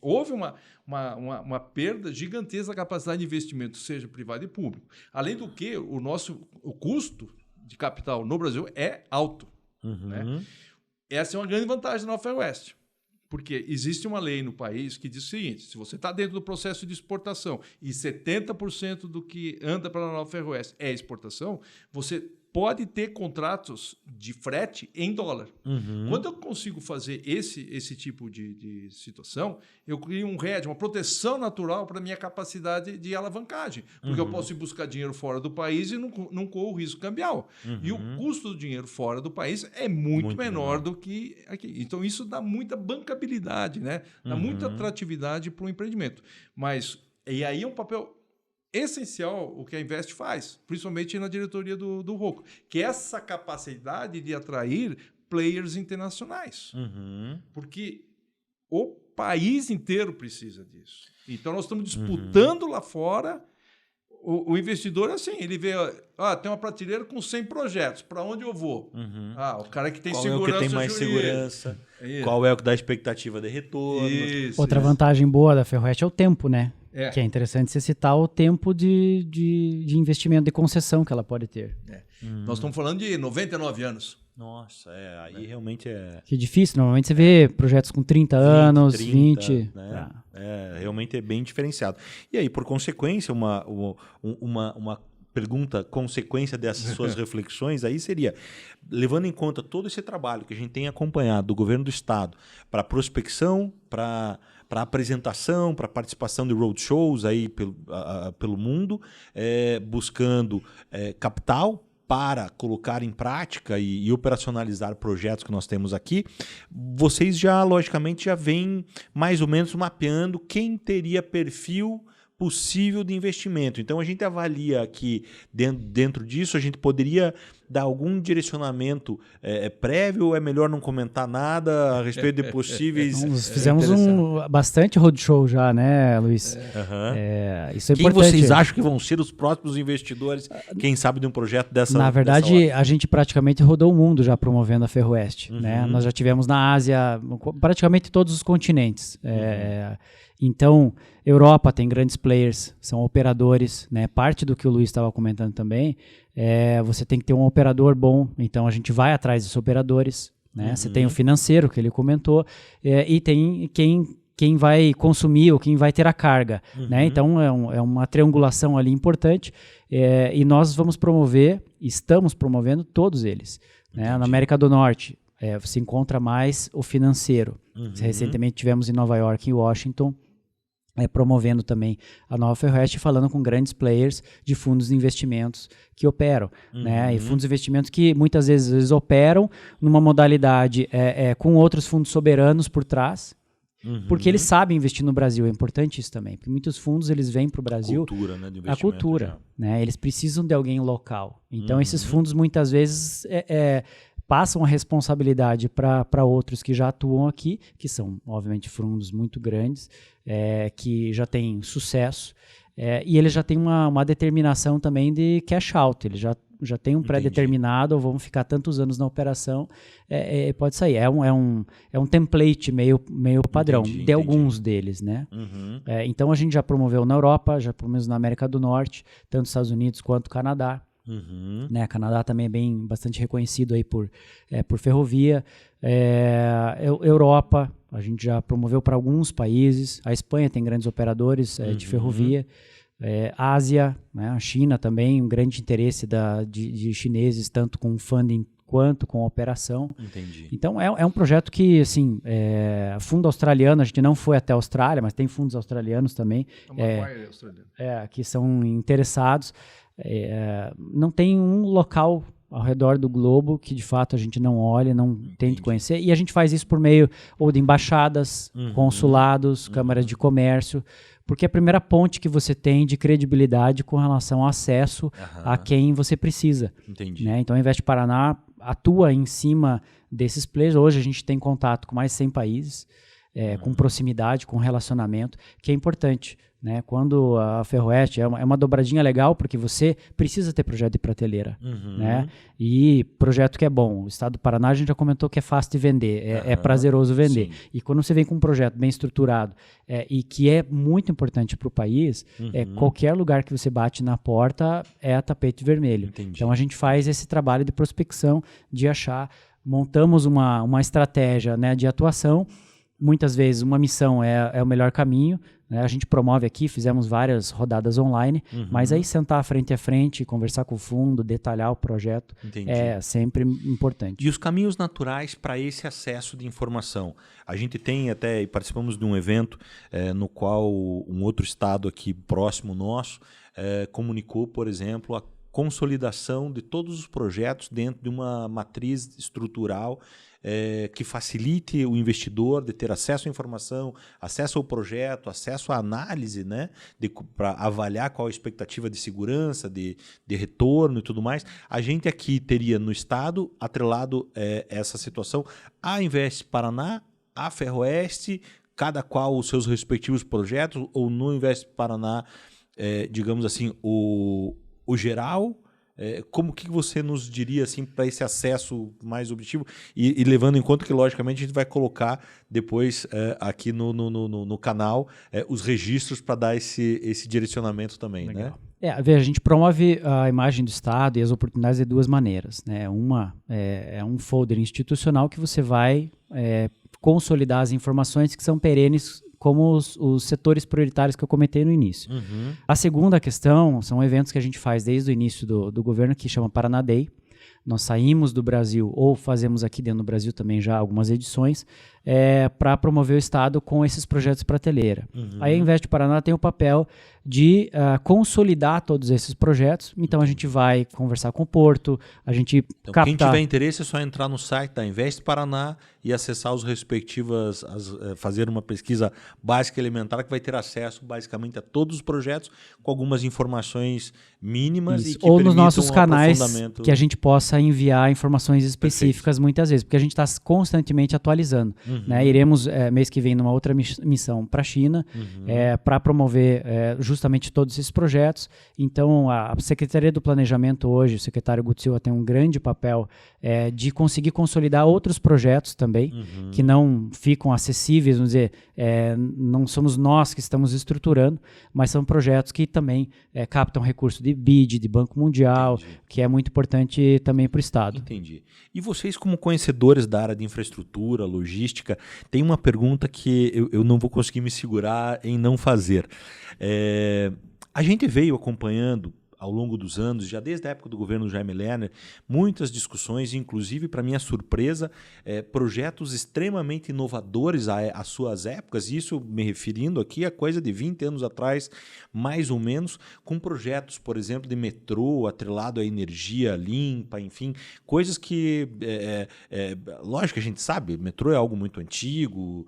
houve uma perda gigantesca da capacidade de investimento, seja privado e público. Além do que, o custo de capital no Brasil é alto. Né? Essa é uma grande vantagem da Nova Ferroeste. Porque existe uma lei no país que diz o seguinte, se você está dentro do processo de exportação e 70% do que anda para a Nova Ferroeste é exportação, você pode ter contratos de frete em dólar. Quando eu consigo fazer esse tipo de situação, eu crio um hedge, uma proteção natural para a minha capacidade de alavancagem. Porque eu posso ir buscar dinheiro fora do país e não corro risco cambial. E o custo do dinheiro fora do país é muito menor do que aqui. Então, isso dá muita bancabilidade, né? Dá muita atratividade para o empreendimento. E aí é um papel essencial o que a Invest faz, principalmente na diretoria do ROCO, que é essa capacidade de atrair players internacionais. Porque o país inteiro precisa disso. Então, nós estamos disputando lá fora. O investidor, assim, ele vê, tem uma prateleira com 100 projetos, para onde eu vou? O cara que tem qual segurança é o que tem mais jurídica. Segurança? Qual é o que dá expectativa de retorno? Outra vantagem boa da Ferroeste é o tempo, né? Que é interessante você citar o tempo de investimento, de concessão que ela pode ter. Nós estamos falando de 99 anos. Nossa, aí realmente é... Que é difícil, normalmente você vê projetos com 30 anos, 20... Né? Realmente é bem diferenciado. E aí, por consequência, uma pergunta, consequência dessas suas reflexões, aí seria, levando em conta todo esse trabalho que a gente tem acompanhado do governo do Estado para prospecção, para apresentação, para participação de roadshows aí pelo mundo, buscando capital para colocar em prática e operacionalizar projetos que nós temos aqui, vocês já, logicamente, já vêm mais ou menos mapeando quem teria perfil possível de investimento. Então, a gente avalia aqui, dentro disso, a gente poderia dar algum direcionamento prévio ou é melhor não comentar nada a respeito de possíveis... Nós fizemos bastante roadshow já, né, Luiz? Isso é quem importante. Vocês acham que vão ser os próximos investidores, quem sabe, de um projeto dessa? Na verdade, a gente praticamente rodou o mundo já promovendo a Ferroeste. Né? Nós já tivemos na Ásia, praticamente todos os continentes. Então, Europa tem grandes players, são operadores, né? Parte do que o Luiz estava comentando também, você tem que ter um operador bom, então a gente vai atrás desses operadores, né? Você tem o financeiro, que ele comentou, e tem quem vai consumir ou quem vai ter a carga, né? Então é uma triangulação ali importante, e nós estamos promovendo todos eles, né? Na América do Norte, você encontra mais o financeiro. Recentemente tivemos em Nova York e Washington, promovendo também a nova Ferroeste, falando com grandes players de fundos de investimentos que operam, né? E fundos de investimentos que muitas vezes eles operam numa modalidade com outros fundos soberanos por trás, porque eles sabem investir no Brasil. É importante isso também, porque muitos fundos eles vêm para o Brasil, cultura, né, de a cultura, né? Eles precisam de alguém local. Então esses fundos muitas vezes passam a responsabilidade para outros que já atuam aqui, que são, obviamente, fundos muito grandes, que já têm sucesso, e eles já têm uma determinação também de cash out, eles já têm um pré-determinado, vão ficar tantos anos na operação, pode sair. É um template meio padrão, de alguns deles, né? Então, a gente já promoveu na Europa, já promovemos na América do Norte, tanto nos Estados Unidos quanto Canadá. Né? Canadá também é bastante reconhecido aí por ferrovia. Europa, a gente já promoveu para alguns países. A Espanha tem grandes operadores de ferrovia. Ásia, né? A China também, um grande interesse de chineses, tanto com funding quanto com operação. Então é um projeto que, assim, fundo australiano, a gente não foi até a Austrália, mas tem fundos australianos também, que são interessados. Não tem um local ao redor do globo que de fato a gente não olha, não tenta conhecer, e a gente faz isso por meio ou de embaixadas, consulados, câmaras de comércio, porque é a primeira ponte que você tem de credibilidade com relação ao acesso a quem você precisa. Né? Então a Invest Paraná atua em cima desses players. Hoje a gente tem contato com mais de 100 países, com proximidade, com relacionamento, que é importante. Né? Quando a Ferroeste é uma dobradinha legal, porque você precisa ter projeto de prateleira, né? E projeto que é bom. O Estado do Paraná, a gente já comentou que é fácil de vender, é prazeroso vender. Sim. E quando você vem com um projeto bem estruturado e que é muito importante para o país, qualquer lugar que você bate na porta é tapete vermelho. Então a gente faz esse trabalho de prospecção, de achar, montamos uma estratégia, né, de atuação. Muitas vezes uma missão é o melhor caminho, né? A gente promove aqui, fizemos várias rodadas online, mas aí sentar frente a frente, conversar com o fundo, detalhar o projeto, é sempre importante. E os caminhos naturais para esse acesso de informação? A gente tem até, participamos de um evento no qual um outro estado aqui próximo nosso comunicou, por exemplo, a consolidação de todos os projetos dentro de uma matriz estrutural que facilite o investidor de ter acesso à informação, acesso ao projeto, acesso à análise, né, para avaliar qual a expectativa de segurança, de retorno e tudo mais. A gente aqui teria no estado, atrelado essa situação, a Invest Paraná, a Ferroeste, cada qual os seus respectivos projetos, ou no Invest Paraná, digamos assim, o geral, Como que você nos diria assim, para esse acesso mais objetivo? E levando em conta que, logicamente, a gente vai colocar depois aqui no canal os registros para dar esse direcionamento também. Legal. Né? Veja, a gente promove a imagem do Estado e as oportunidades de duas maneiras. Né? Uma é um folder institucional que você vai consolidar as informações que são perenes, como os setores prioritários que eu comentei no início. Uhum. A segunda questão são eventos que a gente faz desde o início do governo, que chama Paraná Day. Nós saímos do Brasil, ou fazemos aqui dentro do Brasil também já algumas edições, para promover o Estado com esses projetos prateleira. Uhum. Aí a Invest Paraná tem o papel de consolidar todos esses projetos. Então a gente vai conversar com o Porto, a gente captar... Quem tiver interesse é só entrar no site da Invest Paraná e acessar os respectivos, fazer uma pesquisa básica elementar que vai ter acesso basicamente a todos os projetos com algumas informações mínimas. Isso. E que ou nos nossos canais aprofundamento... que a gente possa enviar informações específicas. Perfeito. Muitas vezes, porque a gente está constantemente atualizando. Uhum. Né? Iremos mês que vem numa outra missão para a China para promover justamente todos esses projetos. Então a Secretaria do Planejamento hoje, o secretário Guto Silva tem um grande papel de conseguir consolidar outros projetos também, que não ficam acessíveis, vamos dizer, não somos nós que estamos estruturando, mas são projetos que também captam recurso de BID, de Banco Mundial, Entendi. Que é muito importante também para o Estado. Entendi. E vocês, como conhecedores da área de infraestrutura, logística, tem uma pergunta que eu não vou conseguir me segurar em não fazer. A gente veio acompanhando ao longo dos anos, já desde a época do governo Jaime Lerner, muitas discussões, inclusive, para minha surpresa, projetos extremamente inovadores às suas épocas, isso me referindo aqui a coisa de 20 anos atrás, mais ou menos, com projetos, por exemplo, de metrô, atrelado à energia limpa, enfim, coisas que, lógico que a gente sabe, metrô é algo muito antigo,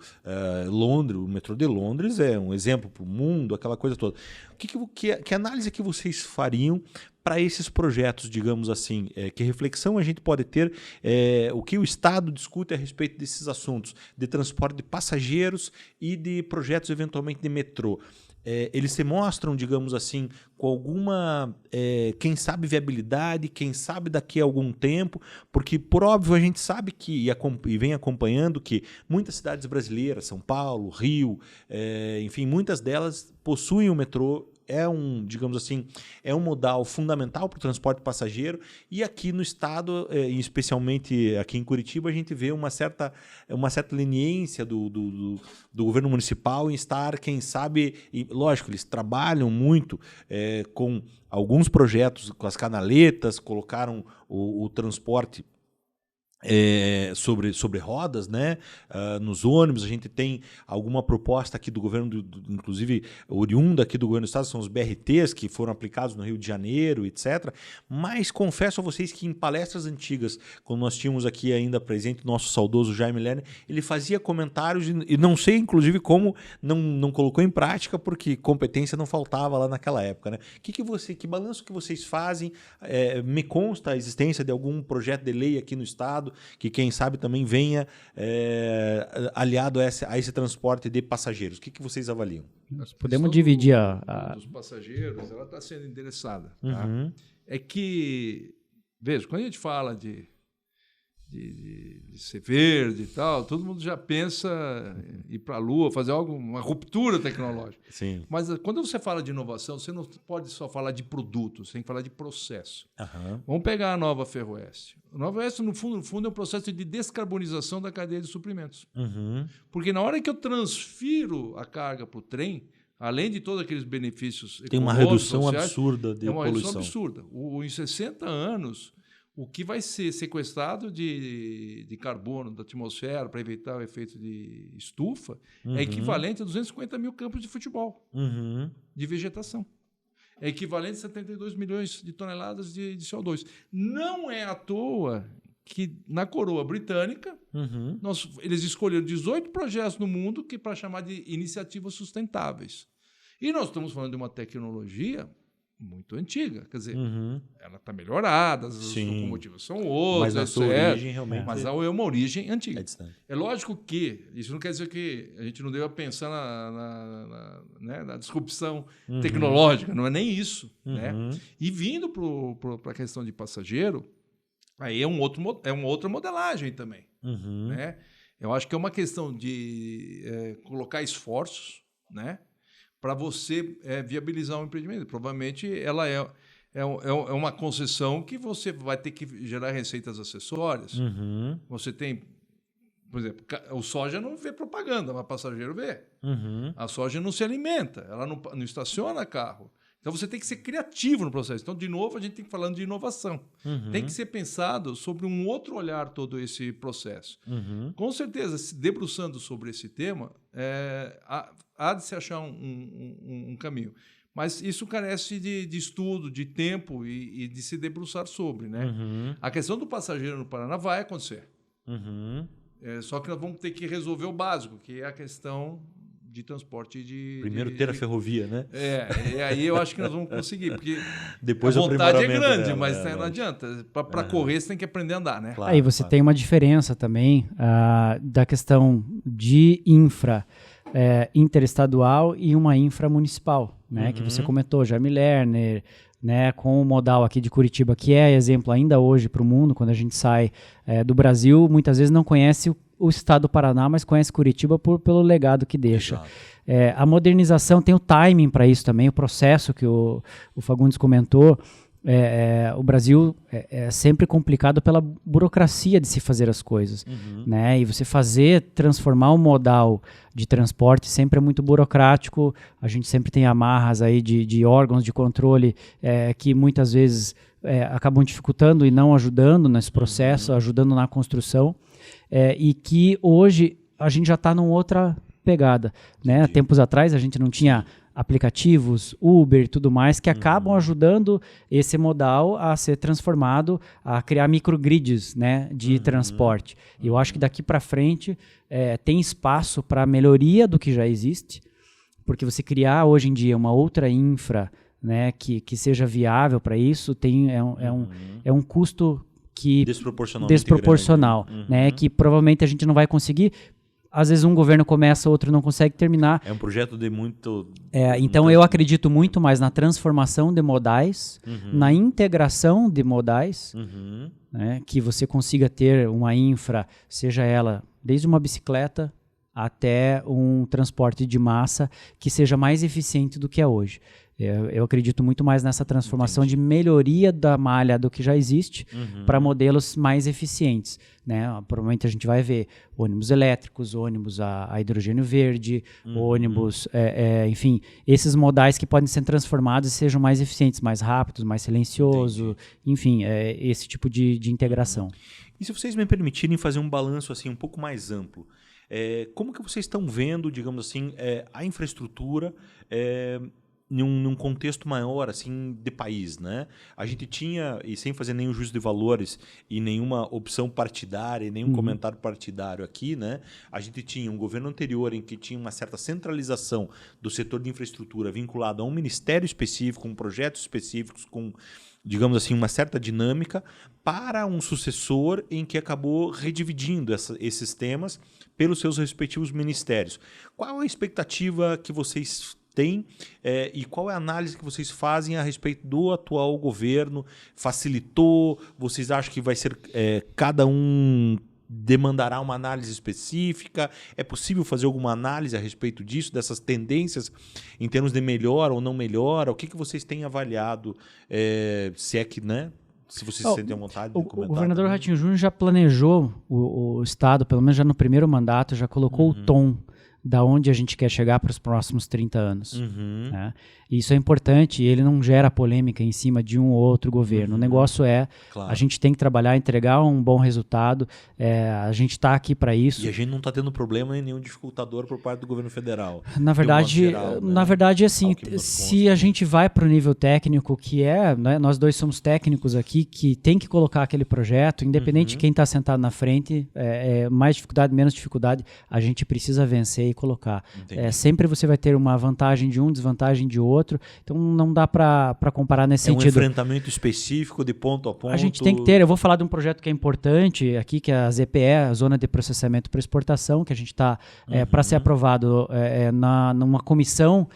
Londres, o metrô de Londres é um exemplo para o mundo, aquela coisa toda. Que análise que vocês fariam para esses projetos, digamos assim? Que reflexão a gente pode ter? O que o Estado discute a respeito desses assuntos de transporte de passageiros e de projetos eventualmente de metrô? Eles se mostram, digamos assim, com alguma, quem sabe, viabilidade, quem sabe daqui a algum tempo, porque, por óbvio, a gente sabe que, e vem acompanhando que muitas cidades brasileiras, São Paulo, Rio, enfim, muitas delas possuem o metrô, digamos assim, é um modal fundamental para o transporte passageiro, e aqui no estado, especialmente aqui em Curitiba, a gente vê uma certa leniência do governo municipal em estar, quem sabe, e, lógico, eles trabalham muito com alguns projetos, com as canaletas, colocaram o transporte sobre rodas, né? Nos ônibus. A gente tem alguma proposta aqui do governo, inclusive oriunda aqui do governo do estado, são os BRTs que foram aplicados no Rio de Janeiro, etc. Mas confesso a vocês que em palestras antigas, quando nós tínhamos aqui ainda presente o nosso saudoso Jaime Lerner, ele fazia comentários e não sei, inclusive, como não colocou em prática, porque competência não faltava lá naquela época, né? Que balanço que vocês fazem? Me consta a existência de algum projeto de lei aqui no estado que, quem sabe, também venha aliado a esse transporte de passageiros. O que vocês avaliam? Podemos dividir dos passageiros, ela está sendo endereçada. Tá? É que, veja, quando a gente fala de ser verde e tal, todo mundo já pensa em ir para a Lua, fazer uma ruptura tecnológica. Sim. Mas quando você fala de inovação, você não pode só falar de produto, você tem que falar de processo. Vamos pegar a Nova Ferroeste. A Nova Ferroeste, no fundo, é um processo de descarbonização da cadeia de suprimentos. Porque na hora que eu transfiro a carga para o trem, além de todos aqueles benefícios tem uma redução sociais, absurda de poluição. Redução absurda. Em 60 anos... O que vai ser sequestrado de carbono da atmosfera para evitar o efeito de estufa é equivalente a 250 mil campos de futebol de vegetação. É equivalente a 72 milhões de toneladas de CO2. Não é à toa que na coroa britânica eles escolheram 18 projetos no mundo para chamar de iniciativas sustentáveis. E nós estamos falando de uma tecnologia muito antiga. Quer dizer, ela está melhorada, as locomotivas são outras, mas a sua origem realmente... Mas é uma origem antiga. É lógico que isso não quer dizer que a gente não deva pensar na disrupção tecnológica, não é nem isso. Né? E vindo para a questão de passageiro, aí é uma outra modelagem também. Né? Eu acho que é uma questão de colocar esforços, né, para você viabilizar um empreendimento. Provavelmente ela é uma concessão que você vai ter que gerar receitas acessórias. Você tem, por exemplo, o soja não vê propaganda, mas o passageiro vê. A soja não se alimenta, ela não estaciona carro. Então você tem que ser criativo no processo. Então, de novo, a gente tem que falar de inovação. Tem que ser pensado sobre um outro olhar todo esse processo. Com certeza, se debruçando sobre esse tema, há de se achar um caminho. Mas isso carece de estudo, de tempo e de se debruçar sobre. Né? A questão do passageiro no Paraná vai acontecer. Só que nós vamos ter que resolver o básico, que é a questão de transporte Primeiro ter a ferrovia, né? E aí eu acho que nós vamos conseguir, porque depois a vontade é grande, dela, mas não adianta. Para correr, você tem que aprender a andar, né? Aí você tem uma diferença também da questão de infra interestadual e uma infra municipal, né? Que você comentou, Jaime Lerner, né, com o modal aqui de Curitiba, que é exemplo ainda hoje para o mundo, quando a gente sai do Brasil, muitas vezes não conhece o estado do Paraná, mas conhece Curitiba pelo legado que deixa. A modernização tem o timing para isso também, o processo que o Fagundes comentou. O Brasil é sempre complicado pela burocracia de se fazer as coisas, né? E você transformar um modal de transporte sempre é muito burocrático. A gente sempre tem amarras aí de órgãos de controle que muitas vezes acabam dificultando e não ajudando nesse processo, ajudando na construção, e que hoje a gente já está numa outra pegada, né? Há tempos atrás a gente não tinha aplicativos, Uber e tudo mais, que acabam ajudando esse modal a ser transformado, a criar microgrids, né, de transporte. E eu acho que daqui para frente tem espaço para melhoria do que já existe, porque você criar hoje em dia uma outra infra, né, que seja viável para isso, é um custo que desproporcional, né, que provavelmente a gente não vai conseguir. Às vezes um governo começa, outro não consegue terminar. É um projeto de muito... Então eu acredito muito mais na transformação de modais, na integração de modais, né, que você consiga ter uma infra, seja ela desde uma bicicleta até um transporte de massa, que seja mais eficiente do que é hoje. Eu acredito muito mais nessa transformação de melhoria da malha do que já existe para modelos mais eficientes, né? Provavelmente a gente vai ver ônibus elétricos, ônibus a hidrogênio verde, ônibus, enfim, esses modais que podem ser transformados e sejam mais eficientes, mais rápidos, mais silencioso, enfim, esse tipo de integração. E se vocês me permitirem fazer um balanço assim um pouco mais amplo, como que vocês estão vendo, digamos assim, a infraestrutura num contexto maior assim de país, né? A gente tinha, e sem fazer nenhum juízo de valores e nenhuma opção partidária e nenhum comentário partidário aqui, né? A gente tinha um governo anterior em que tinha uma certa centralização do setor de infraestrutura vinculado a um ministério específico, com projetos específicos, com, digamos assim, uma certa dinâmica, para um sucessor em que acabou redividindo esses temas pelos seus respectivos ministérios. Qual a expectativa que vocês têm e qual é a análise que vocês fazem a respeito do atual governo? Facilitou? Vocês acham que vai ser cada um demandará uma análise específica? É possível fazer alguma análise a respeito disso, dessas tendências em termos de melhora ou não melhora? O que vocês têm avaliado? Se é que, né? Se vocês se sentem à vontade de comentar. O governador Ratinho Júnior já planejou o Estado, pelo menos já no primeiro mandato, já colocou o tom da onde a gente quer chegar para os próximos 30 anos. Né? E isso é importante, e ele não gera polêmica em cima de um ou outro governo. O negócio a gente tem que trabalhar, entregar um bom resultado, a gente está aqui para isso. E a gente não está tendo problema em nenhum dificultador por parte do governo federal. Na verdade, assim, se a gente vai para o nível técnico, que né, nós dois somos técnicos aqui, que tem que colocar aquele projeto, independente de quem está sentado na frente, mais dificuldade, menos dificuldade, a gente precisa vencer e colocar. Sempre você vai ter uma vantagem de um, desvantagem de outro, então não dá para comparar nesse sentido. É um enfrentamento específico de ponto a ponto. A gente tem que ter, eu vou falar de um projeto que é importante aqui, que é a ZPE, a Zona de Processamento para Exportação, que a gente está para ser aprovado numa comissão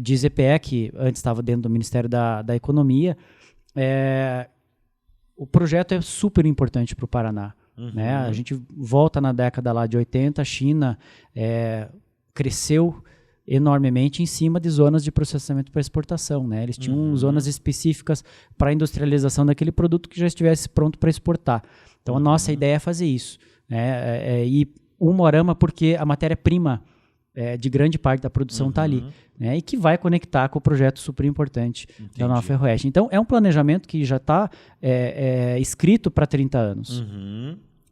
de ZPE, que antes estava dentro do Ministério da Economia. O projeto é super importante para o Paraná. Né? A gente volta na década lá de 80, a China cresceu enormemente em cima de zonas de processamento para exportação. Né? Eles tinham zonas específicas para a industrialização daquele produto que já estivesse pronto para exportar. Então a nossa ideia é fazer isso. Né? E o Umuarama, porque a matéria-prima de grande parte da produção está ali, né? E que vai conectar com o projeto super importante da Nova Ferroeste. Então, é um planejamento que já está escrito para 30 anos.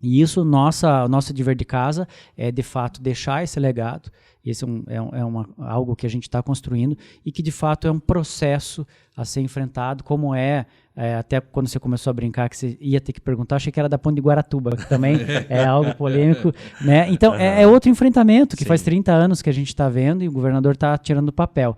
E isso, nosso dever de casa é, de fato, deixar esse legado. Esse algo que a gente está construindo e que, de fato, é um processo a ser enfrentado, como até quando você começou a brincar que você ia ter que perguntar, achei que era da Ponte de Guaratuba, que também é algo polêmico, né? Então, é outro enfrentamento que faz 30 anos que a gente está vendo e o governador está tirando do papel.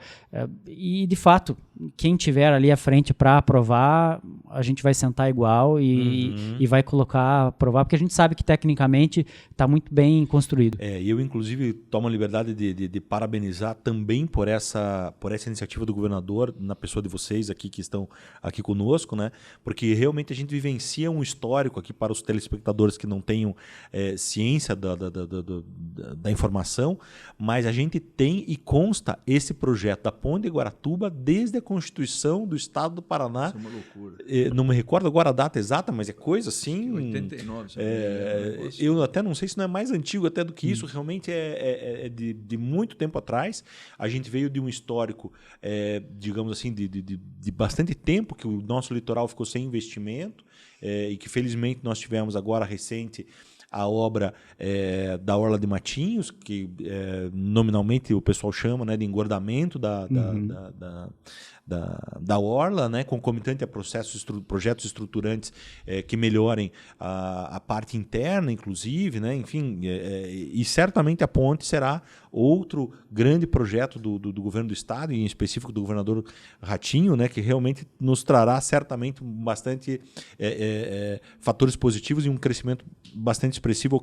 E, de fato, quem tiver ali à frente para aprovar, a gente vai sentar igual e vai colocar, aprovar, porque a gente sabe que, tecnicamente, está muito bem construído. Eu, inclusive, tomo a liberdade de parabenizar também por essa iniciativa do governador, na pessoa de vocês aqui que estão aqui conosco, né? Porque realmente a gente vivencia um histórico aqui para os telespectadores que não tenham ciência da informação, mas a gente tem e consta esse projeto da Ponte de Guaratuba desde a Constituição do Estado do Paraná. Isso é uma loucura. Não me recordo agora a data exata, mas é coisa assim... 89. Eu até não sei se não é mais antigo até do que isso, realmente é de muito tempo atrás. A gente veio de um histórico, digamos assim, de bastante tempo que o nosso litoral ficou sem investimento e que felizmente nós tivemos agora recente a obra da Orla de Matinhos, que nominalmente o pessoal chama, né, de engordamento da Orla, né, concomitante a projetos estruturantes que melhorem a parte interna, inclusive, né, enfim, e certamente a ponte será outro grande projeto do governo do estado, e em específico do governador Ratinho, né, que realmente nos trará certamente bastante fatores positivos e um crescimento bastante expressivo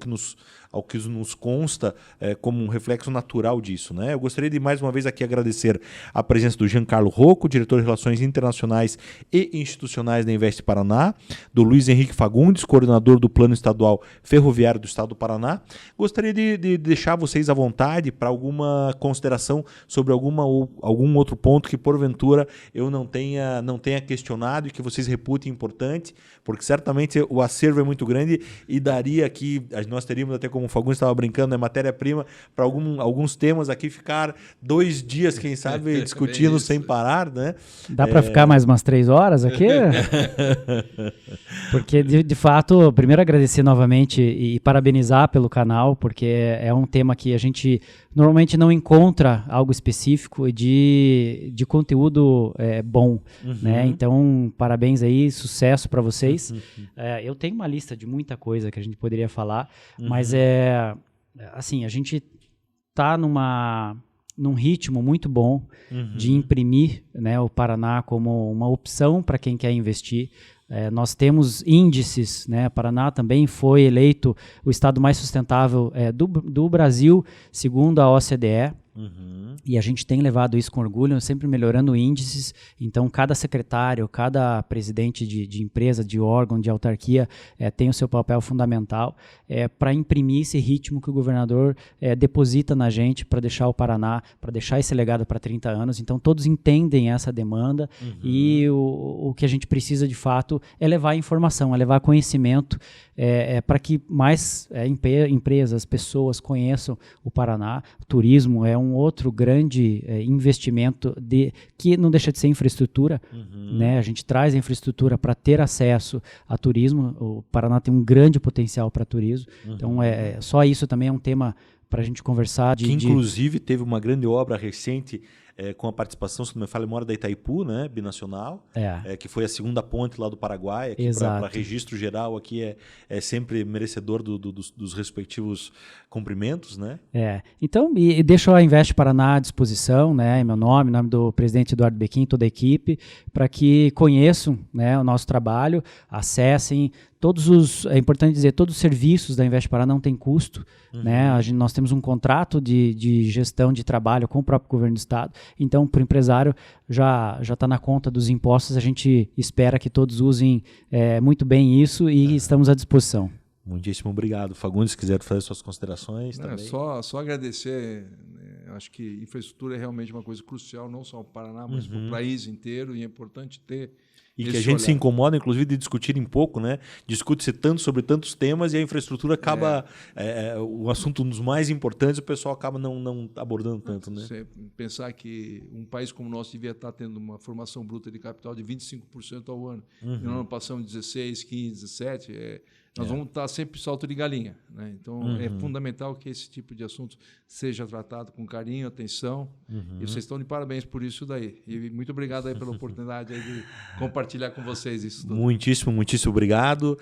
ao que nos consta como um reflexo natural disso. Né? Eu gostaria de mais uma vez aqui agradecer a presença do Giancarlo Rocco, diretor de Relações Internacionais e Institucionais da Invest Paraná, do Luiz Henrique Fagundes, coordenador do Plano Estadual Ferroviário do Estado do Paraná. Gostaria de deixar vocês à vontade para alguma consideração sobre algum outro ponto que porventura eu não tenha questionado e que vocês reputem importante, porque certamente o acervo é muito grande e daria aqui, nós teríamos até, como o Fagundes estava brincando, matéria-prima para alguns temas aqui ficar 2 dias, quem sabe, discutindo sem parar, né? Dá para ficar mais umas 3 horas aqui? Porque, de fato, primeiro agradecer novamente e parabenizar pelo canal, porque é um tema que a gente normalmente não encontra algo específico de conteúdo bom, né? Então, parabéns aí, sucesso para vocês. Eu tenho uma lista de muita coisa que a gente poderia falar, mas assim, a gente está num ritmo muito bom de imprimir, né, o Paraná como uma opção para quem quer investir. Nós temos índices, né? Paraná também foi eleito o estado mais sustentável do Brasil, segundo a OCDE. E a gente tem levado isso com orgulho, sempre melhorando índices. Então, cada secretário, cada presidente de empresa, de órgão, de autarquia tem o seu papel fundamental para imprimir esse ritmo que o governador deposita na gente para deixar o Paraná, para deixar esse legado para 30 anos. Então, todos entendem essa demanda e o que a gente precisa, de fato, é levar informação, é levar conhecimento para que mais empresas, pessoas conheçam o Paraná. O turismo é um outro grande investimento que não deixa de ser infraestrutura, né? A gente traz a infraestrutura para ter acesso a turismo. O Paraná tem um grande potencial para turismo, então só isso também é um tema para a gente conversar. Que inclusive teve uma grande obra recente com a participação, se não me falha a memória, da Itaipu, né, binacional, que foi a segunda ponte lá do Paraguai, aqui para registro geral, aqui é sempre merecedor dos respectivos cumprimentos, né? Então, e deixo a Invest Paraná à disposição, né, em meu nome, em nome do presidente Eduardo Bequim, toda a equipe, para que conheçam, né, o nosso trabalho, acessem é importante dizer, todos os serviços da Invest Paraná não tem custo, né? Nós temos um contrato de gestão de trabalho com o próprio governo do estado, então para o empresário já está na conta dos impostos, a gente espera que todos usem muito bem isso e estamos à disposição. Muitíssimo obrigado. Fagundes, se quiser fazer suas considerações também. Só agradecer, acho que infraestrutura é realmente uma coisa crucial, não só para o Paraná, mas para o país inteiro, e é importante ter. E que a gente se incomoda, inclusive, de discutir em pouco, né? Discute-se tanto sobre tantos temas e a infraestrutura acaba... o assunto um dos mais importantes, o pessoal acaba não abordando tanto, né? Você pensar que um país como o nosso devia estar tendo uma formação bruta de capital de 25% ao ano. E no ano passamos 16, 15, 17... Nós vamos estar sempre salto de galinha, né? Então, é fundamental que esse tipo de assunto seja tratado com carinho, atenção. E vocês estão de parabéns por isso daí. E muito obrigado aí pela oportunidade aí de compartilhar com vocês isso tudo. Muitíssimo obrigado.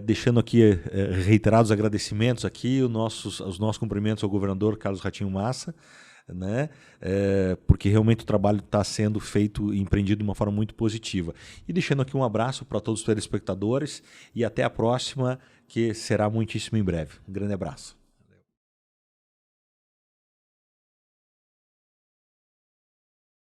Deixando aqui reiterados agradecimentos aqui, os nossos cumprimentos ao governador Carlos Ratinho Massa, né? Porque realmente o trabalho está sendo feito e empreendido de uma forma muito positiva. E deixando aqui um abraço para todos os telespectadores e até a próxima, que será muitíssimo em breve. Um grande abraço.